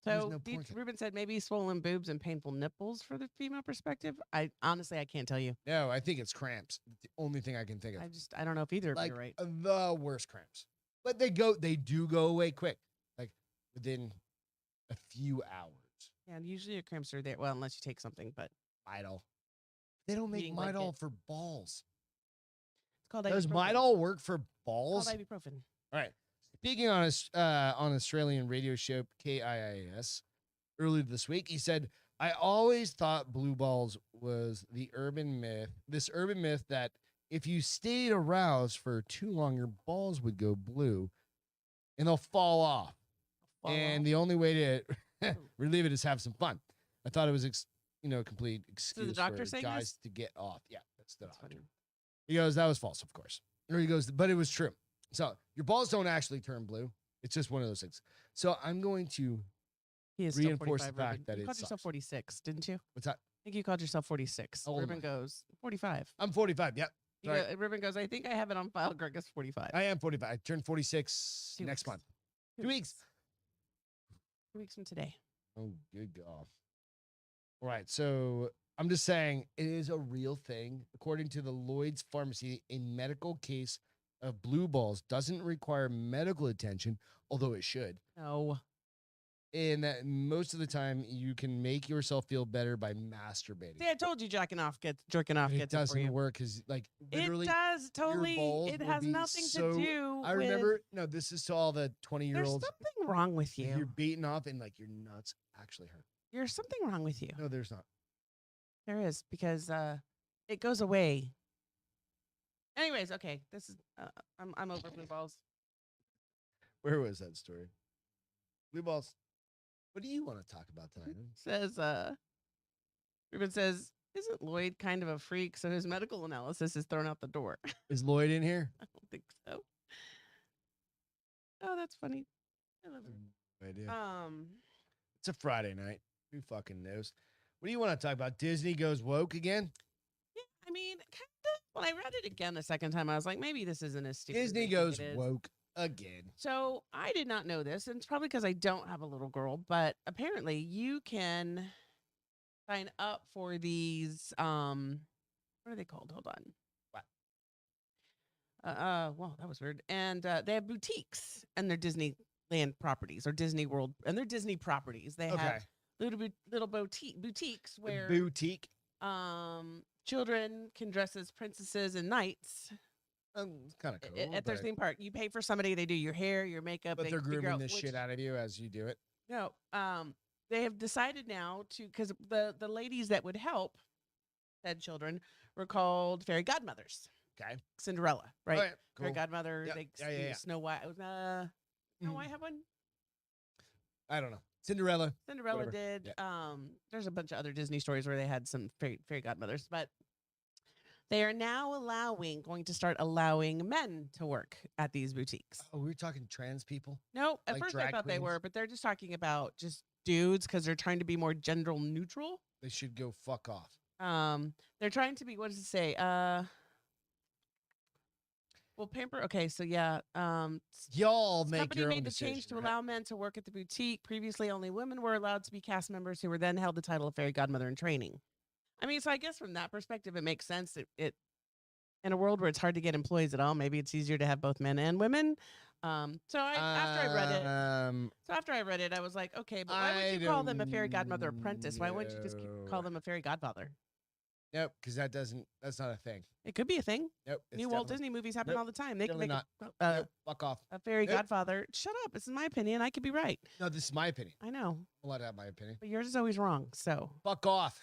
There's So no porn ca- Ruben said maybe swollen boobs and painful nipples for the female perspective. I honestly I can't tell you. No, I think it's cramps. It's the only thing I can think of. I don't know if either of you Like are right. the worst cramps. But they do go away quick. Like within a few hours. Yeah, and usually your cramps are there. Well, unless you take something, but Midol. They don't make Eating blanket. Midol for balls. it's called Does ibuprofen. Midol work for It's balls? called ibuprofen. All right. Speaking on Australian radio show KIIS earlier this week, he said, I always thought blue balls was this urban myth that if you stayed aroused for too long, your balls would go blue and they'll fall off. And the only way to relieve it is have some fun. I thought it was, complete excuse doctor for saying guys this? to get off. Yeah, that's the That's doctor. funny. He goes, that was false, of course. Or he goes, but it was true. So your balls don't actually turn blue. It's just one of those things. So I'm going to He is still reinforce 45, the fact Ruben. that You it called yourself sucks. 46, didn't you? I What's that? think you called yourself 46. How old am Ruben I? goes 45. I'm 45. Yep. Sorry. Ruben goes, I think I have it on file. Greg is 45. I am 45. I turn 46 2 next weeks. month. 2 weeks. 2 weeks from today. Oh, good God. All right. So I'm just saying it is a real thing. According to the Lloyd's Pharmacy, a medical case of blue balls doesn't require medical attention, although it should. No. And that most of the time you can make yourself feel better by masturbating. See, I told you jerking off But gets it it for doesn't you. work because, like, literally, It does totally. balls It will has be nothing so- to do. I remember, no, this is to all the 20 There's year-olds. something wrong with You're you. beating off and, like, your nuts actually hurt. There's something wrong with you. No, there's not. There is because it goes away. Anyways, okay. This is I'm over blue balls. Where was that story? Blue balls. What do you want to talk about tonight? Says Ruben says, isn't Lloyd kind of a freak? So his medical analysis is thrown out the door. Is Lloyd in here? I don't think so. Oh, that's funny. I love it. No idea. It's a Friday night. Who fucking knows? What do you want to talk about? Disney goes woke again? Yeah, I mean, kind of. When I read it again the second time, I was like, maybe this isn't as stupid. as Disney I think goes it is. woke again. So I did not know this, and it's probably because I don't have a little girl, but apparently you can sign up for these what are they called? Hold on. What? Well, that was weird. And they have boutiques and they're Disneyland properties or Disney World and they're Disney properties. They Okay. have little boutiques where Boutique. children can dress as princesses and knights It's kind of cool. at their but- theme park. You pay for somebody, they do your hair, your makeup, But they they're figure grooming out the which- shit out of you as you do it. No, they have decided now to because the ladies that would help said children were called fairy godmothers. Okay. Cinderella, right? All right, Fairy cool. godmother. Yep. They Yeah. Snow White. Snow Mhm. White have one. I don't know. Cinderella. Cinderella Whatever. did. There's a bunch of other Disney stories where they had some fairy godmothers, but they are now going to start allowing men to work at these boutiques. Oh, we were talking trans people. No, at Like first I drag thought they queens? were, but they're just talking about just dudes because they're trying to be more gender neutral. They should go fuck off. They're trying to be. What does it say? Well, pamper. Okay, so yeah. Y'all This make company your own made the decision. change to right? allow men to work at the boutique. Previously, only women were allowed to be cast members who were then held the title of fairy godmother in training. I mean, so I guess from that perspective, it makes sense. It in a world where it's hard to get employees at all, maybe it's easier to have both men and women. After I read it, I was like, okay, but why would you call them a fairy godmother apprentice? Why wouldn't you just call them a fairy godfather? Nope, because that's not a thing. It could be a thing. Nope. New Walt Disney movies happen nope, all the time. They can definitely make not. Nope, fuck off. a fairy Nope. godfather. Shut up. This is my opinion. I could be right. No, this is my opinion. I know. I'm allowed to have my opinion. But yours is always wrong. So Fuck off.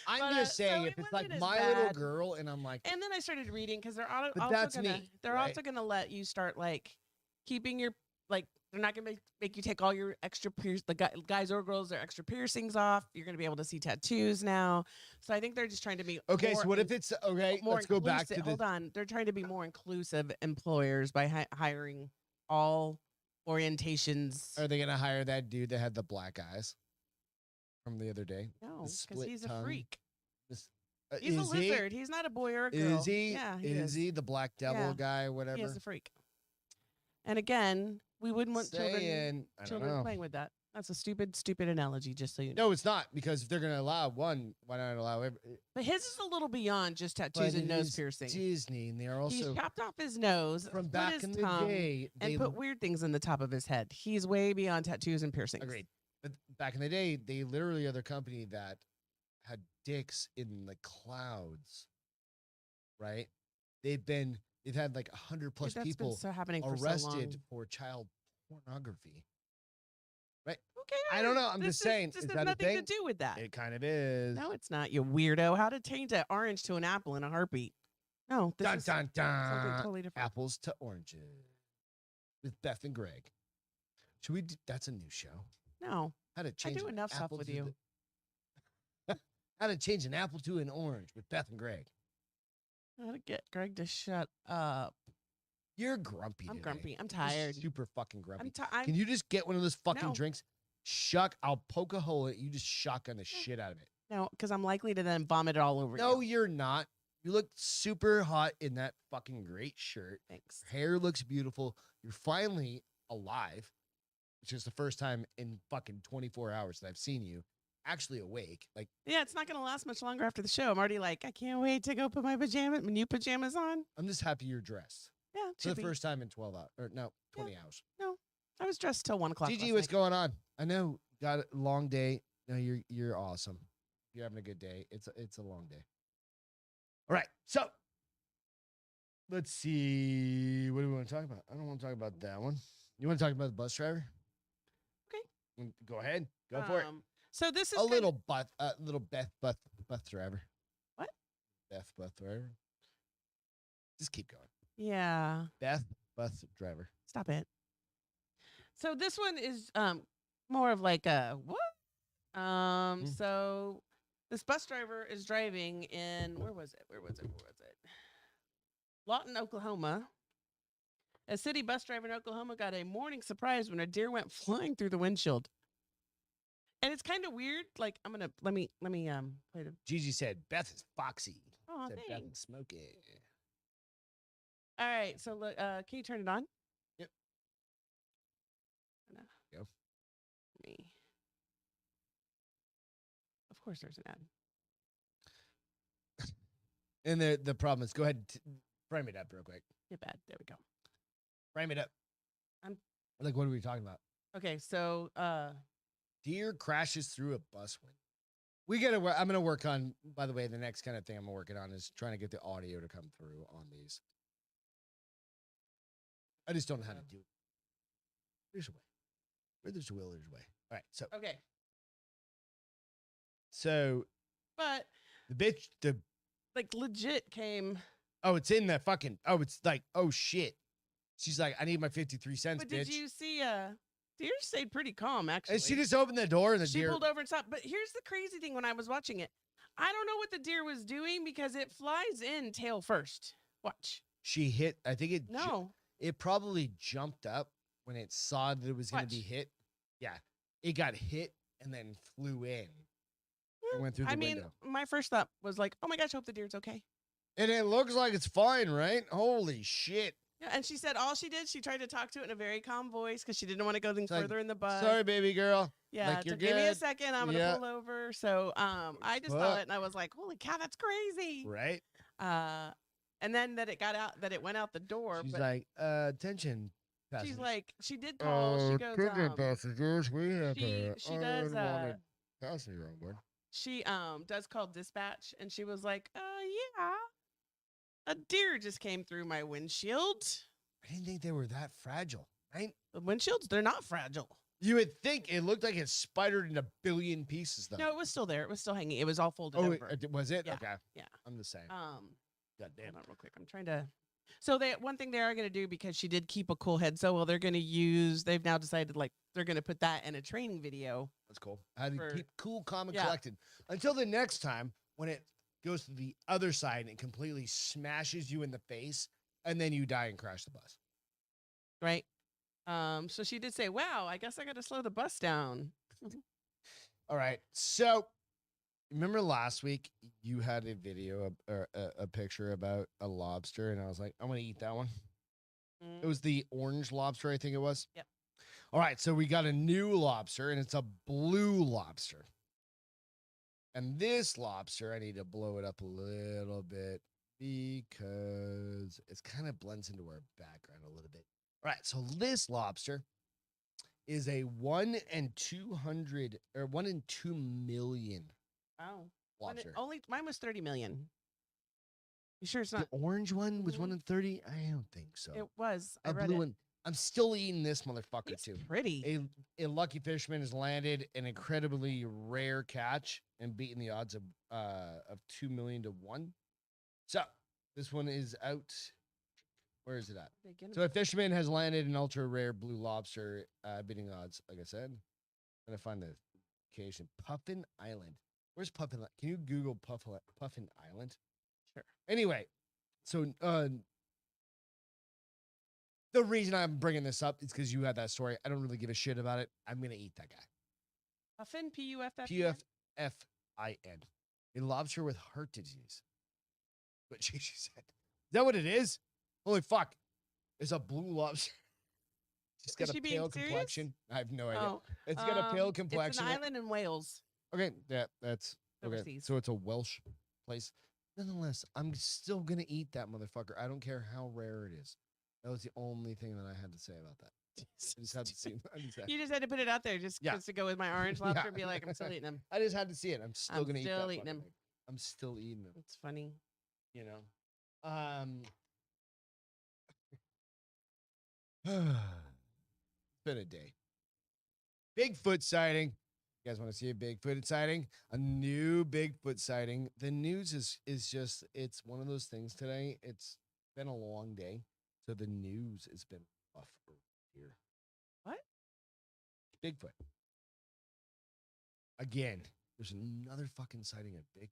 I'm But, just saying, so if it it's like wasn't as my little bad. girl, and I'm like, and then I started reading because they're But also that's gonna me, they're right? also gonna let you start like keeping your like they're not gonna make you take all your extra guys or girls their extra piercings off. You're gonna be able to see tattoos now. So I think they're just trying to be okay, more so what if it's okay? more Let's go back inclusive- to the hold on. They're trying to be more inclusive employers by hiring all orientations. Are they gonna hire that dude that had the black eyes from the other day? No, The because split he's tongue? a freak. This, He's a is he? lizard. He's not a boy or a girl. Is he? Yeah, is he the black devil Yeah. guy? He Whatever. is a freak. And again, we wouldn't want Saying, I don't children know. playing with that. That's a stupid analogy, just so you know. No, it's not, because if they're gonna allow one, why not allow every? But his is a little beyond just But tattoos and it nose is piercing. Disney, and they are He also chopped off his nose, from split back his in the tongue, day. and They put weird things in the top of his head. He's way beyond tattoos and piercings. agreed. But back in the day, they literally are the company that had dicks in the clouds. Right? They've had like 100 plus Dude, that's people been so happening for so arrested long. for child pornography. Who cares? I don't know. I'm just saying. This Is has that a nothing to thing? do with that. It kind of is. No, it's not. You weirdo. How to change an orange to an apple in a heartbeat? No, this Dun is dun something dun. totally different. Apples to oranges with Beth and Greg. Should we? That's a new show. No, How to change do an enough stuff apple with to you. How to change an apple to an orange with Beth and Greg. How to get Greg to shut up. You're grumpy. I'm today. grumpy. I'm You're tired. super fucking grumpy. I'm Can you just get one of those fucking No. drinks? I'll poke a hole in it. You just shotgun the shit out of it. No, because I'm likely to then vomit it all over No, you. you're not. You look super hot in that fucking great shirt. Thanks. Hair looks beautiful. You're finally alive, which is the first time in fucking 24 hours that I've seen you actually awake. Like, Yeah, it's not going to last much longer after the show. I'm already like, I can't wait to go put my new pajamas on. I'm just happy you're dressed Yeah, for should the be. first time in 12 hours. Or no, 20 hours. I was dressed till 1 o'clock. Gigi, last what's night. going on? I know you got a long day. No, you're awesome. You're having a good day. It's a long day. All right, so let's see. What do we want to talk about? I don't want to talk about that one. You want to talk about the bus driver? Okay. Go ahead. Go for it. So this is A kind little Beth driver. What? Beth driver. Just keep going. Yeah. Beth driver. Stop it. So this one is more of like a what? So this bus driver is driving in where was it? Lawton, Oklahoma. A city bus driver in Oklahoma got a morning surprise when a deer went flying through the windshield. And it's kind of weird. Like let me play the Gigi said Beth is foxy. Oh, Said Beth thanks. is smoky. All right, so look, can you turn it on? Yep. Go. Me. Of course, there's an ad. And the problem is, go ahead, frame it up real quick. Get bad. There we go. Frame it up. I'm- Like, what are we talking about? Okay, so Deer crashes through a bus window. We gotta. I'm gonna work on. By the way, the next kind of thing I'm working on is trying to get the audio to come through on these. I just don't know how to do it. There's a way. Where there's a will, there's a way. All right. okay, So but the like legit came. oh, it's in the fucking. Oh, it's like, oh shit. She's like, I need my 53 cents, But bitch. did you see? Deer stayed pretty calm actually. And she just opened the door and the She deer. pulled over and stopped. But here's the crazy thing: when I was watching it, I don't know what the deer was doing because it flies in tail first. Watch. She hit. I think it. No. It probably jumped up when it saw that it was going to be Watch. hit. Yeah, it got hit and then flew in. It went through the I mean, window. my first thought was like, oh my gosh, hope the deer's okay. And it looks like it's fine, right? Holy shit. Yeah, and she said all she did, she tried to talk to it in a very calm voice because she didn't want to go any It's like, further in the bus. Sorry, baby girl. Yeah, like, you're give me a good. second. I'm gonna pull over. So I just saw it and I was like, holy cow, that's crazy. Right? And then that it went out the door. She's but like, attention, passengers. she's like, she did call. She goes, passengers, we have she does passenger on board. she does call dispatch, and she was like, yeah, a deer just came through my windshield. I didn't think they were that fragile, right? The windshields, they're not fragile. You would think it looked like it spidered in a billion pieces, though. No, it was still there. It was still hanging. It was all folded Oh, over. was it? Yeah, Okay. yeah. I'm the same. God damn. Hold on real quick. I'm trying to. So one thing they are going to do, because she did keep a cool head, so well, they're going to use. They've now decided like they're going to put that in a training video. That's cool. How to keep cool, calm, and Yeah. collected until the next time when it goes to the other side and it completely smashes you in the face, and then you die and crash the bus. Right. So she did say, "Wow, I guess I got to slow the bus down." All right. So remember last week you had a video or a picture about a lobster, and I was like, I'm gonna eat that one. It was the orange lobster, I think it was. Yep. All right, so we got a new lobster, and it's a blue lobster. And this lobster, I need to blow it up a little bit because it kind of blends into our background a little bit. All right, so this lobster is a 1 in 200 or 1 in 2 million Wow. lobster. Only mine was 30 million. You sure it's not? The orange one was Mhm. 1 in 30? I don't think so. It was. I A read blue it. one. I'm still eating this motherfucker It's too. pretty. A lucky fisherman has landed an incredibly rare catch and beaten the odds of 2 million to 1. So this one is out. Where is it at? So a fisherman has landed an ultra rare blue lobster, beating odds. Like I said, I'm gonna find the location. Puffin Island. Where's Puffin? Can you Google Puffin Island? Sure. Anyway, so the reason I'm bringing this up is because you had that story. I don't really give a shit about it. I'm gonna eat that guy. Puffin, Puffin. Puffin. A lobster with heart disease. What she said. Is that what it is? Holy fuck. It's a blue lobster. It's got a pale complexion. I have no idea. Oh, It's got a pale complexion. It's an island in Wales. Okay, yeah, that's okay. Overseas. So it's a Welsh place. Nonetheless, I'm still gonna eat that motherfucker. I don't care how rare it is. That was the only thing that I had to say about that. I just had to see. You just had to put it out there just to go with my orange lobster and be like, I'm still eating them. I just had to see it. I'm still gonna eat that. Still eating them. I'm still eating them. It's funny. You know. It's been a day. Bigfoot sighting. You guys want to see a Bigfoot sighting? A new Bigfoot sighting. The news is just, it's one of those things today. It's been a long day. So the news has been rough here. What? Bigfoot. Again, there's another fucking sighting of Bigfoot.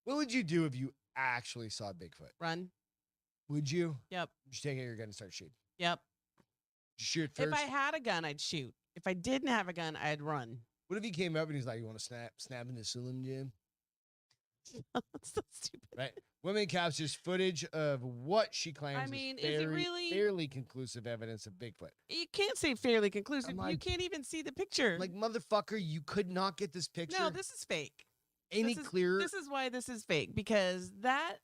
What would you do if you actually saw Bigfoot? Run. Would you? Yep. Would you take out your gun and start shooting? Yep. Shoot first. If I had a gun, I'd shoot. If I didn't have a gun, I'd run. What if he came up and he's like, "You want to snap into Slim Jim?" That's so stupid. Right. Woman captures footage of what she claims is it really fairly conclusive evidence of Bigfoot. You can't say fairly conclusive. Like, you can't even see the picture. Like, motherfucker, you could not get this picture. No, this is fake. Any clearer? This is why this is fake, because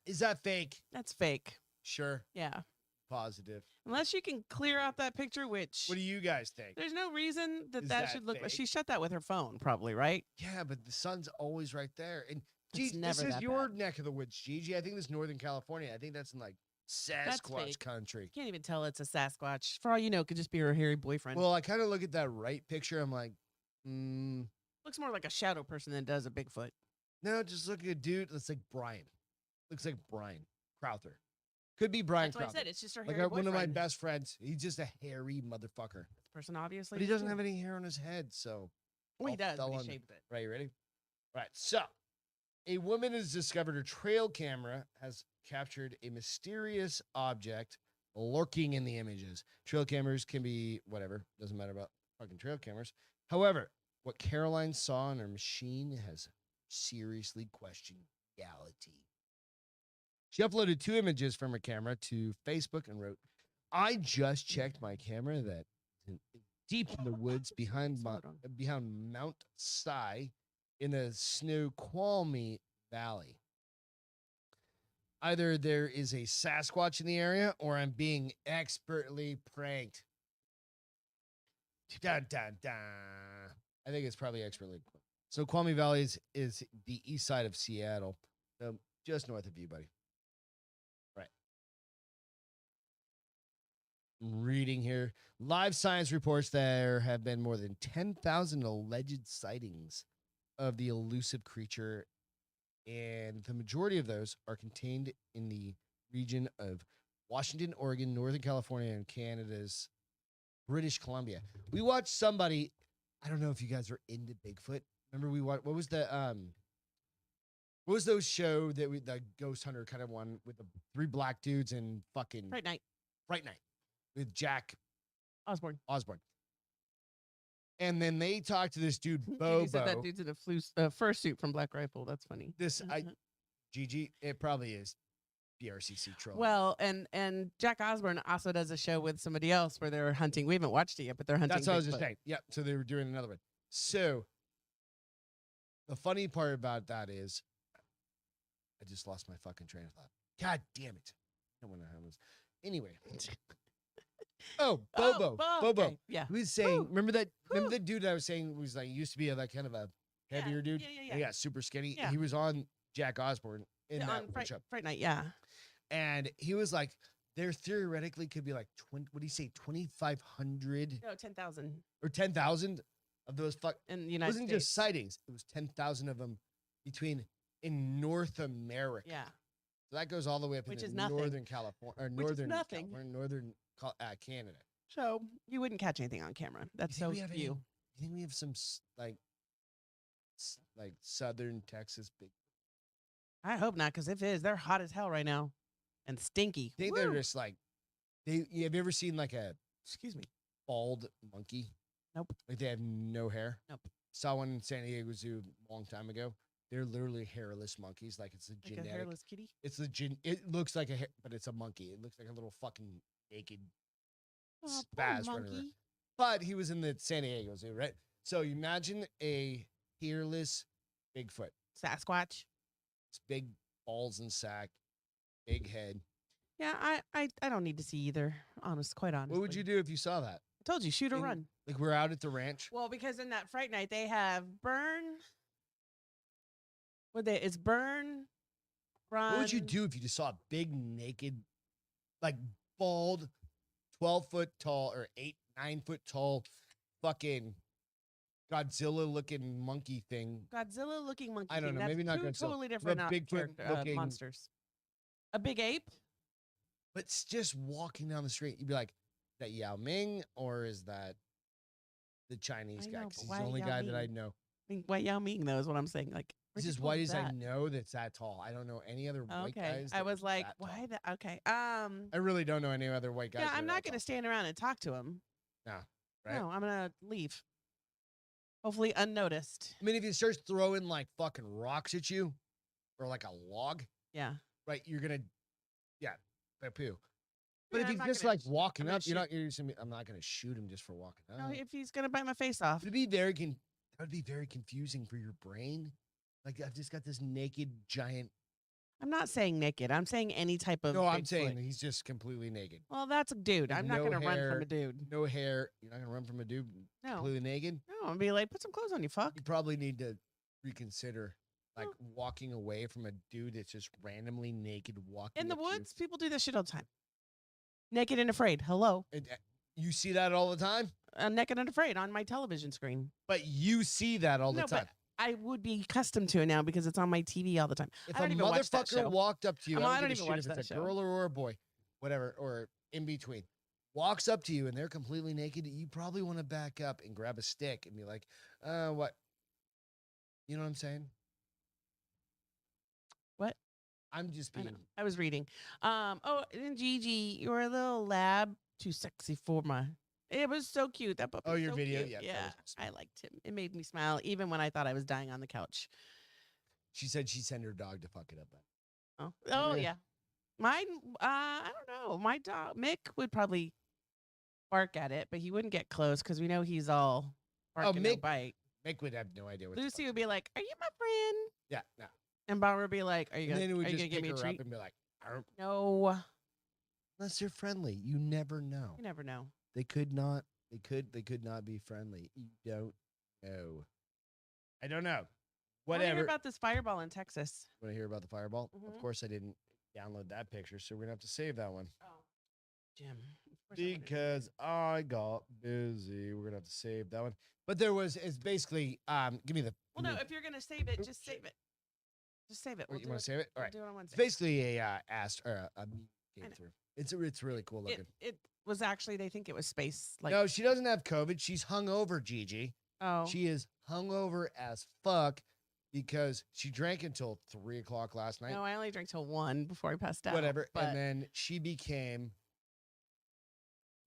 Is that fake? That's fake. Sure. Yeah. Positive. Unless you can clear out that picture, which What do you guys think? there's no reason Is that should look fake? like she shot that with her phone, probably, right? Yeah, but the sun's always right there. And It's Gigi, never this is that your bad. neck of the woods, Gigi. I think this is Northern California. I think that's in like Sasquatch fake. country. You can't even tell it's a Sasquatch. For all you know, it could just be her hairy boyfriend. Well, I kind of look at that right picture. I'm like, looks more like a shadow person than it does a Bigfoot. no, just look at a dude. Looks like Brian. Looks like Brian Crowther. Could be Brian That's what I Crowther. said. It's just her Like hairy one boyfriend. of my best friends. He's just a hairy motherfucker. This person obviously. But he is doesn't too. have any hair on his head, so. Well, he all does. fell But on- he shaved it. Right, you ready? Right, so a woman has discovered her trail camera has captured a mysterious object lurking in the images. Trail cameras can be whatever, doesn't matter about fucking trail cameras. However, what Caroline saw on her machine has seriously question reality. She uploaded 2 images from her camera to Facebook and wrote, "I just checked my camera that is deep in the woods behind Mount Si in the Snoqualmie Valley. Either there is a Sasquatch in the area or I'm being expertly pranked." Dun, dun, dun. I think it's probably expertly. So Snoqualmie Valley is the east side of Seattle, just north of you, buddy. Right. I'm reading here. Live Science reports there have been more than 10,000 alleged sightings of the elusive creature, and the majority of those are contained in the region of Washington, Oregon, Northern California, and Canada's British Columbia. We watched somebody, I don't know if you guys are into Bigfoot. Remember we watched, what was those show that the Ghost Hunter kind of one with the 3 black dudes and fucking Fright Night. Fright Night with Jack Osborne. And then they talked to this dude, You Bobo. said that dude's in a fursuit from Black Rifle. That's funny. Gigi, it probably is BRCC troll. Well, and Jack Osborne also does a show with somebody else where they're hunting. We haven't watched it yet, but they're hunting. That's what I was just Bigfoot. saying. Yeah, so they were doing another one. So the funny part about that is I just lost my fucking train of thought. God damn it. I don't want to have this. Anyway. Oh, Bobo. Bobo. Okay. Yeah. He was saying, Woo. remember the dude I was saying was like used to be that kind of a heavier dude? Yeah. And he got super skinny. Yeah. He was on Jack Osborne in that On one show. Fright Night, yeah. And he was like, there theoretically could be like 20, what do you say, 2,500 No, 10,000 or 10,000 of those in the it United wasn't States. just sightings. It was 10,000 of them in North America. Yeah. So that goes all the way up Which into is nothing. Northern California or Which is Northern nothing. Canada. So you wouldn't catch anything on camera. That's so few. You think we have some like Southern Texas big? I hope not, because if it is, they're hot as hell right now and stinky. I think Woo. they're just like have you ever seen like a Excuse me. bald monkey? Nope. Like they have no hair. Nope. Saw one in San Diego Zoo a long time ago. They're literally hairless monkeys. Like it's a Like genetic. a hairless kitty. It's it looks like a hair, but it's a monkey. It looks like a little fucking naked Oh, spaz poor running around. monkey. But he was in the San Diego Zoo, right? So you imagine a hairless Bigfoot. Sasquatch. It's big balls and sack, big head. Yeah, I don't need to see either. Quite honestly. What would you do if you saw that? I told you, shoot or In- run. Like we're out at the ranch. Well, because in that Fright Night they have burn. It's burn, run. What would you do if you just saw a big naked, like bald, 12-foot tall or 9-foot tall, fucking Godzilla looking monkey thing? Godzilla looking monkey. I don't know, That's maybe not two Godzilla, totally but different Bigfoot looking- monsters. A big ape. But it's just walking down the street. You'd be like, is that Yao Ming or is that the Chinese I guy? know, 'Cause but he's why the only Yao guy that I Ming? know. I mean, White Yao Ming though is what I'm saying. Like, He's where'd as you pull white as I that? know that's that tall. I don't know any other white Okay, guys. I that was are like, that tall. why that? Okay, I really don't know any other white guys. yeah, that I'm are not that gonna tall. stand around and talk to him. No, right? No, I'm gonna leave. Hopefully unnoticed. I mean, if he starts throwing like fucking rocks at you or like a log, Yeah. right, you're gonna, poo. But Yeah, if I'm he's not just gonna like walking I'm gonna up, you're not. I'm not gonna shoot him just for walking up. No, if he's gonna bite my face off. It'd be very that would be very confusing for your brain. Like I've just got this naked giant. I'm not saying naked. I'm saying any type of. No, I'm Bigfoot. saying he's just completely naked. Well, that's a dude. With I'm not no gonna run hair. from a dude. No hair. You're not gonna run from a dude No. completely naked. No, I'm gonna be like, put some clothes on, you fuck. You probably need to reconsider like Well- walking away from a dude that's just randomly naked walking In the up to you. woods, people do this shit all the time. Naked and afraid. Hello. You see that all the time, Naked and afraid on my television screen. but you see that all the No, time. but I would be accustomed to it now because it's on my TV all the time. If I a don't even watch that motherfucker show. walked up to you, Well, I I don't don't give a even shit watch if it's a that show. girl or a boy, whatever, or in between, walks up to you and they're completely naked, you probably want to back up and grab a stick and be like, what? You know what I'm saying? What? I'm just I know. being. I was reading. Oh, and Gigi, you're a little lab, too sexy for my. It was so cute. That puppy. Oh, was your so video? cute. Yeah, that Yeah. was awesome. I liked him. It made me smile, even when I thought I was dying on the couch. She said she sent her dog to fuck it up. Oh Yeah. yeah. Mine, I don't know. My dog Mick would probably bark at it, but he wouldn't get close because we know he's all bark and no Mick- bite. Mick would have no idea what the Lucy fuck would be like, "Are you my friend?" Yeah, no. And Bauer would be like, "Are you And gonna, then it would are you just gonna give pick me a her up treat?" and be like, "Arr." No, Unless they're friendly. You never know. you never know. They could not be friendly. You don't know. I don't know. I wanna Whatever. hear about this fireball in Texas. Want to hear about the fireball? Of Mhm. course I didn't download that picture, so we're gonna have to save that one. Oh, Jim. Of course I wanted to Because I got busy. We're gonna have to save that one. But it's basically give me the Well, no, if you're gonna save it, just save it. Just save it. Wait, you do want to save it? All right. Do it on It's Wednesday. basically a a meme I came know. through. It's really cool looking. It was actually, they think it was space. Like, No, she doesn't have COVID. She's hungover, Gigi. oh, She is hungover as fuck because she drank until 3 o'clock last night. no, I only drank till 1 before I passed out. Whatever. But And then she became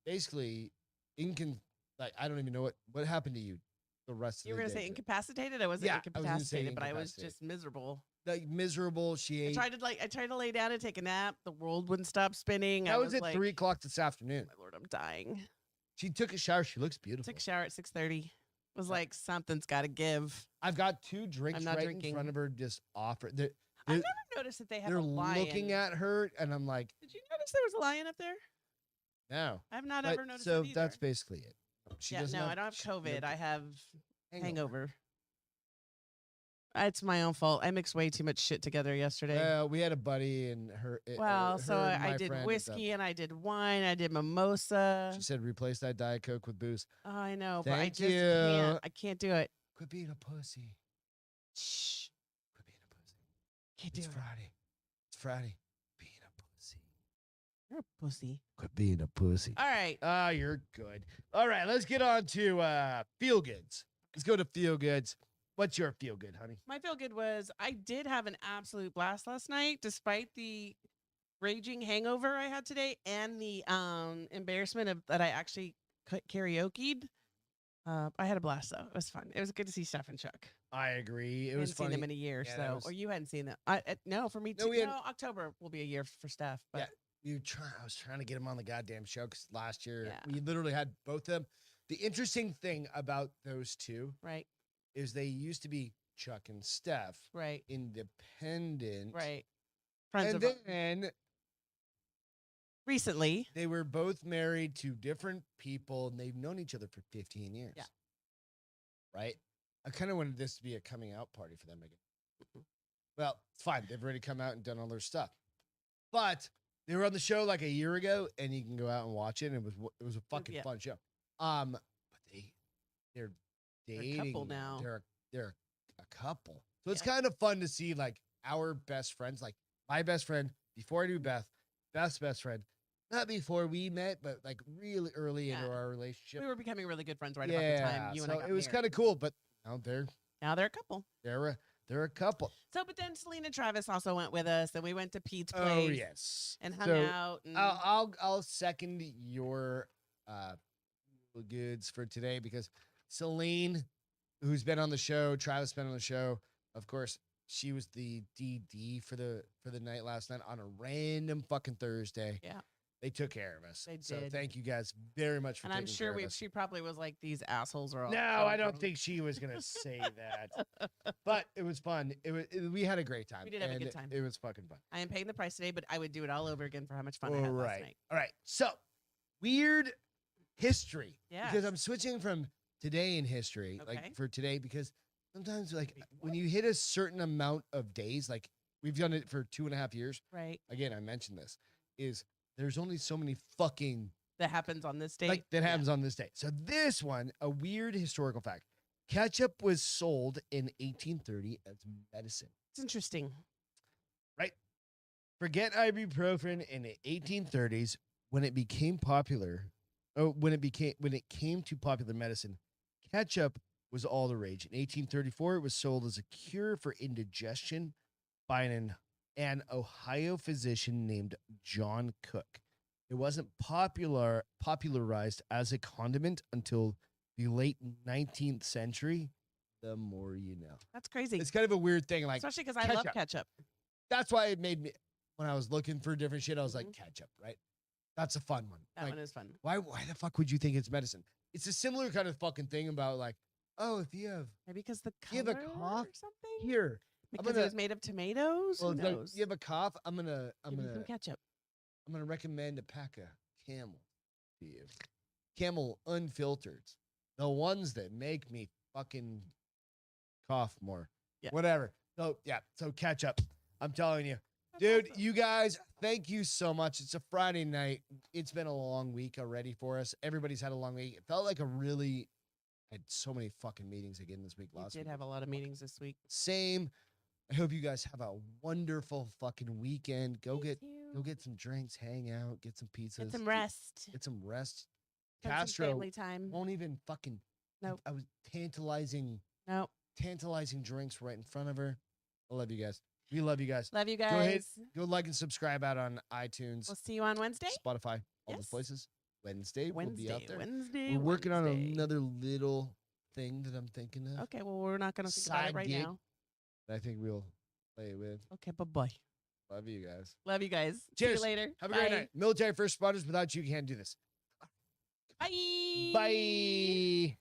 basically like I don't even know what happened to you the rest you of were the gonna day. say incapacitated. I wasn't Yeah, I was gonna say incapacitated, but I was incapacitated. just miserable. Like miserable. She I ate. tried to lay down and take a nap. The world wouldn't stop spinning. I That was at like, 3 o'clock this afternoon. my Lord, I'm dying. She took a shower. She looks beautiful. Took a shower at 6:30. Was Yeah. like, something's got to give. I've got 2 drinks I'm not right drinking. in front of her, just offered. They're, I've they're, never noticed that they have they're a lion. looking at her, and I'm like, Did you notice there was a lion up there? no. I've not But- ever noticed so that either. that's basically it. She yeah, doesn't no, I don't have she- COVID. no, I have hangover. It's my own fault. I mixed way too much shit together yesterday. Well, we had a buddy and her. Well, so her and I my did friend, whiskey and I did wine. I did mimosa. She said replace that Diet Coke with booze. Oh, I know, but I Thank just can't. you. I can't do it. Quit being a pussy. Shh. Quit being a pussy. Can't do It's it. Friday. It's Friday. Being a pussy. You're a pussy. Quit being a pussy. All right. Ah, you're good. All right, let's get on to feel goods. Let's go to feel goods. What's your feel good, honey? My feel good was I did have an absolute blast last night, despite the raging hangover I had today and the embarrassment of that I actually karaoke'd. I had a blast though. It was fun. It was good to see Steph and Chuck. I agree. It I was hadn't seen funny. them in a year, Yeah, that so was- or you hadn't seen them. No, for me No, too. we No, hadn't- October will be a year for Steph. But I was trying to get him on the goddamn show because last year Yeah. we literally had both of them. The interesting thing about those two right, is they used to be Chuck and Steph, right, independent, right. Friends And of then recently. they were both married to different people, and they've known each other for 15 years. Yeah. Right? I kind of wanted this to be a coming out party for them again. Well, it's fine. They've already come out and done all their stuff. But they were on the show like a year ago, and you can go out and watch it. And it was a fucking Yeah. fun show. But they're They're a dating couple now. They're a couple. So it's Yeah. kind of fun to see like our best friends, like my best friend before I knew Beth, Beth's best friend, not before we met, but like really early into Yeah. our relationship. We were becoming really good friends right about the time you and I so got it was married. kind of cool. But now they're Now they're a couple. they're a couple. So, but then Selena and Travis also went with us, and we went to Pete's Oh place yes, and hung So, out. And I'll second your goods for today because Celine, who's been on the show, Travis been on the show. Of course, she was the DD for the night last night on a random fucking Thursday. Yeah. They took care of us. They So did. thank you guys very much for and taking I'm sure care of us. she probably was like, these assholes are all. No, so I don't drunk. think she was gonna say that. But it was fun. We had a great time. We did have a good and time. It was fucking fun. I am paying the price today, but I would do it all over again for how much fun I had All last right. night. All right. So weird history. Yes. Because I'm switching from today in history, Okay. like for today, because sometimes like Wait, when what? you hit a certain amount of days, like we've done it for 2.5 years. Right. Again, I mentioned this, is there's only so many fucking That happens on this date. like that Yeah. happens on this day. So this one, a weird historical fact. Ketchup was sold in 1830 as medicine. It's interesting. Forget ibuprofen in the 1830s when it became popular. Oh, when it came to popular medicine, ketchup was all the rage. In 1834, it was sold as a cure for indigestion by an Ohio physician named John Cook. It wasn't popularized as a condiment until the late 19th century the more you know. That's crazy. It's kind of a weird thing. Like, Especially because I love ketchup. that's why it made me, when I was looking for different shit, I was like, Mhm. ketchup, right? That's a fun one. That Like, one is fun. why the fuck would you think it's medicine? It's a similar kind of fucking thing about like, oh, if you have Maybe because the You color have a cough? or something. here, Because it was made of tomatoes. well, Who it's like, knows? you have a cough, I'm gonna Maybe some ketchup. recommend a pack of Camel to you. Camel unfiltered. The ones that make me fucking cough more. Yeah. Whatever. So yeah, so ketchup. I'm telling you. That's Dude, awesome. you guys, thank you so much. It's a Friday night. It's been a long week already for us. Everybody's had a long week. It felt like I had so many fucking meetings again this week. We Last did week. have a lot of meetings this week. Same. I hope you guys have a wonderful fucking weekend. Go get some drinks, hang out, get some pizzas. Get some rest. Get some rest. Spend some Castro family time. won't even fucking. Nope. I was tantalizing drinks right in front of her. I love you guys. We love you guys. Love you Go ahead, guys. go like and subscribe out on iTunes, We'll see you on Wednesday. Spotify, all those Yes. places. Wednesday, we'll be out there. Wednesday. We're working on Wednesday. another little thing that I'm thinking of. Okay, well, we're not going to think about Side it right gig. now. That I think we'll play it with. Okay, bye-bye. Love you guys. Love you guys. See Cheers. you later. Have a great night. Military first responders. Without you, can't do this. Bye. Bye.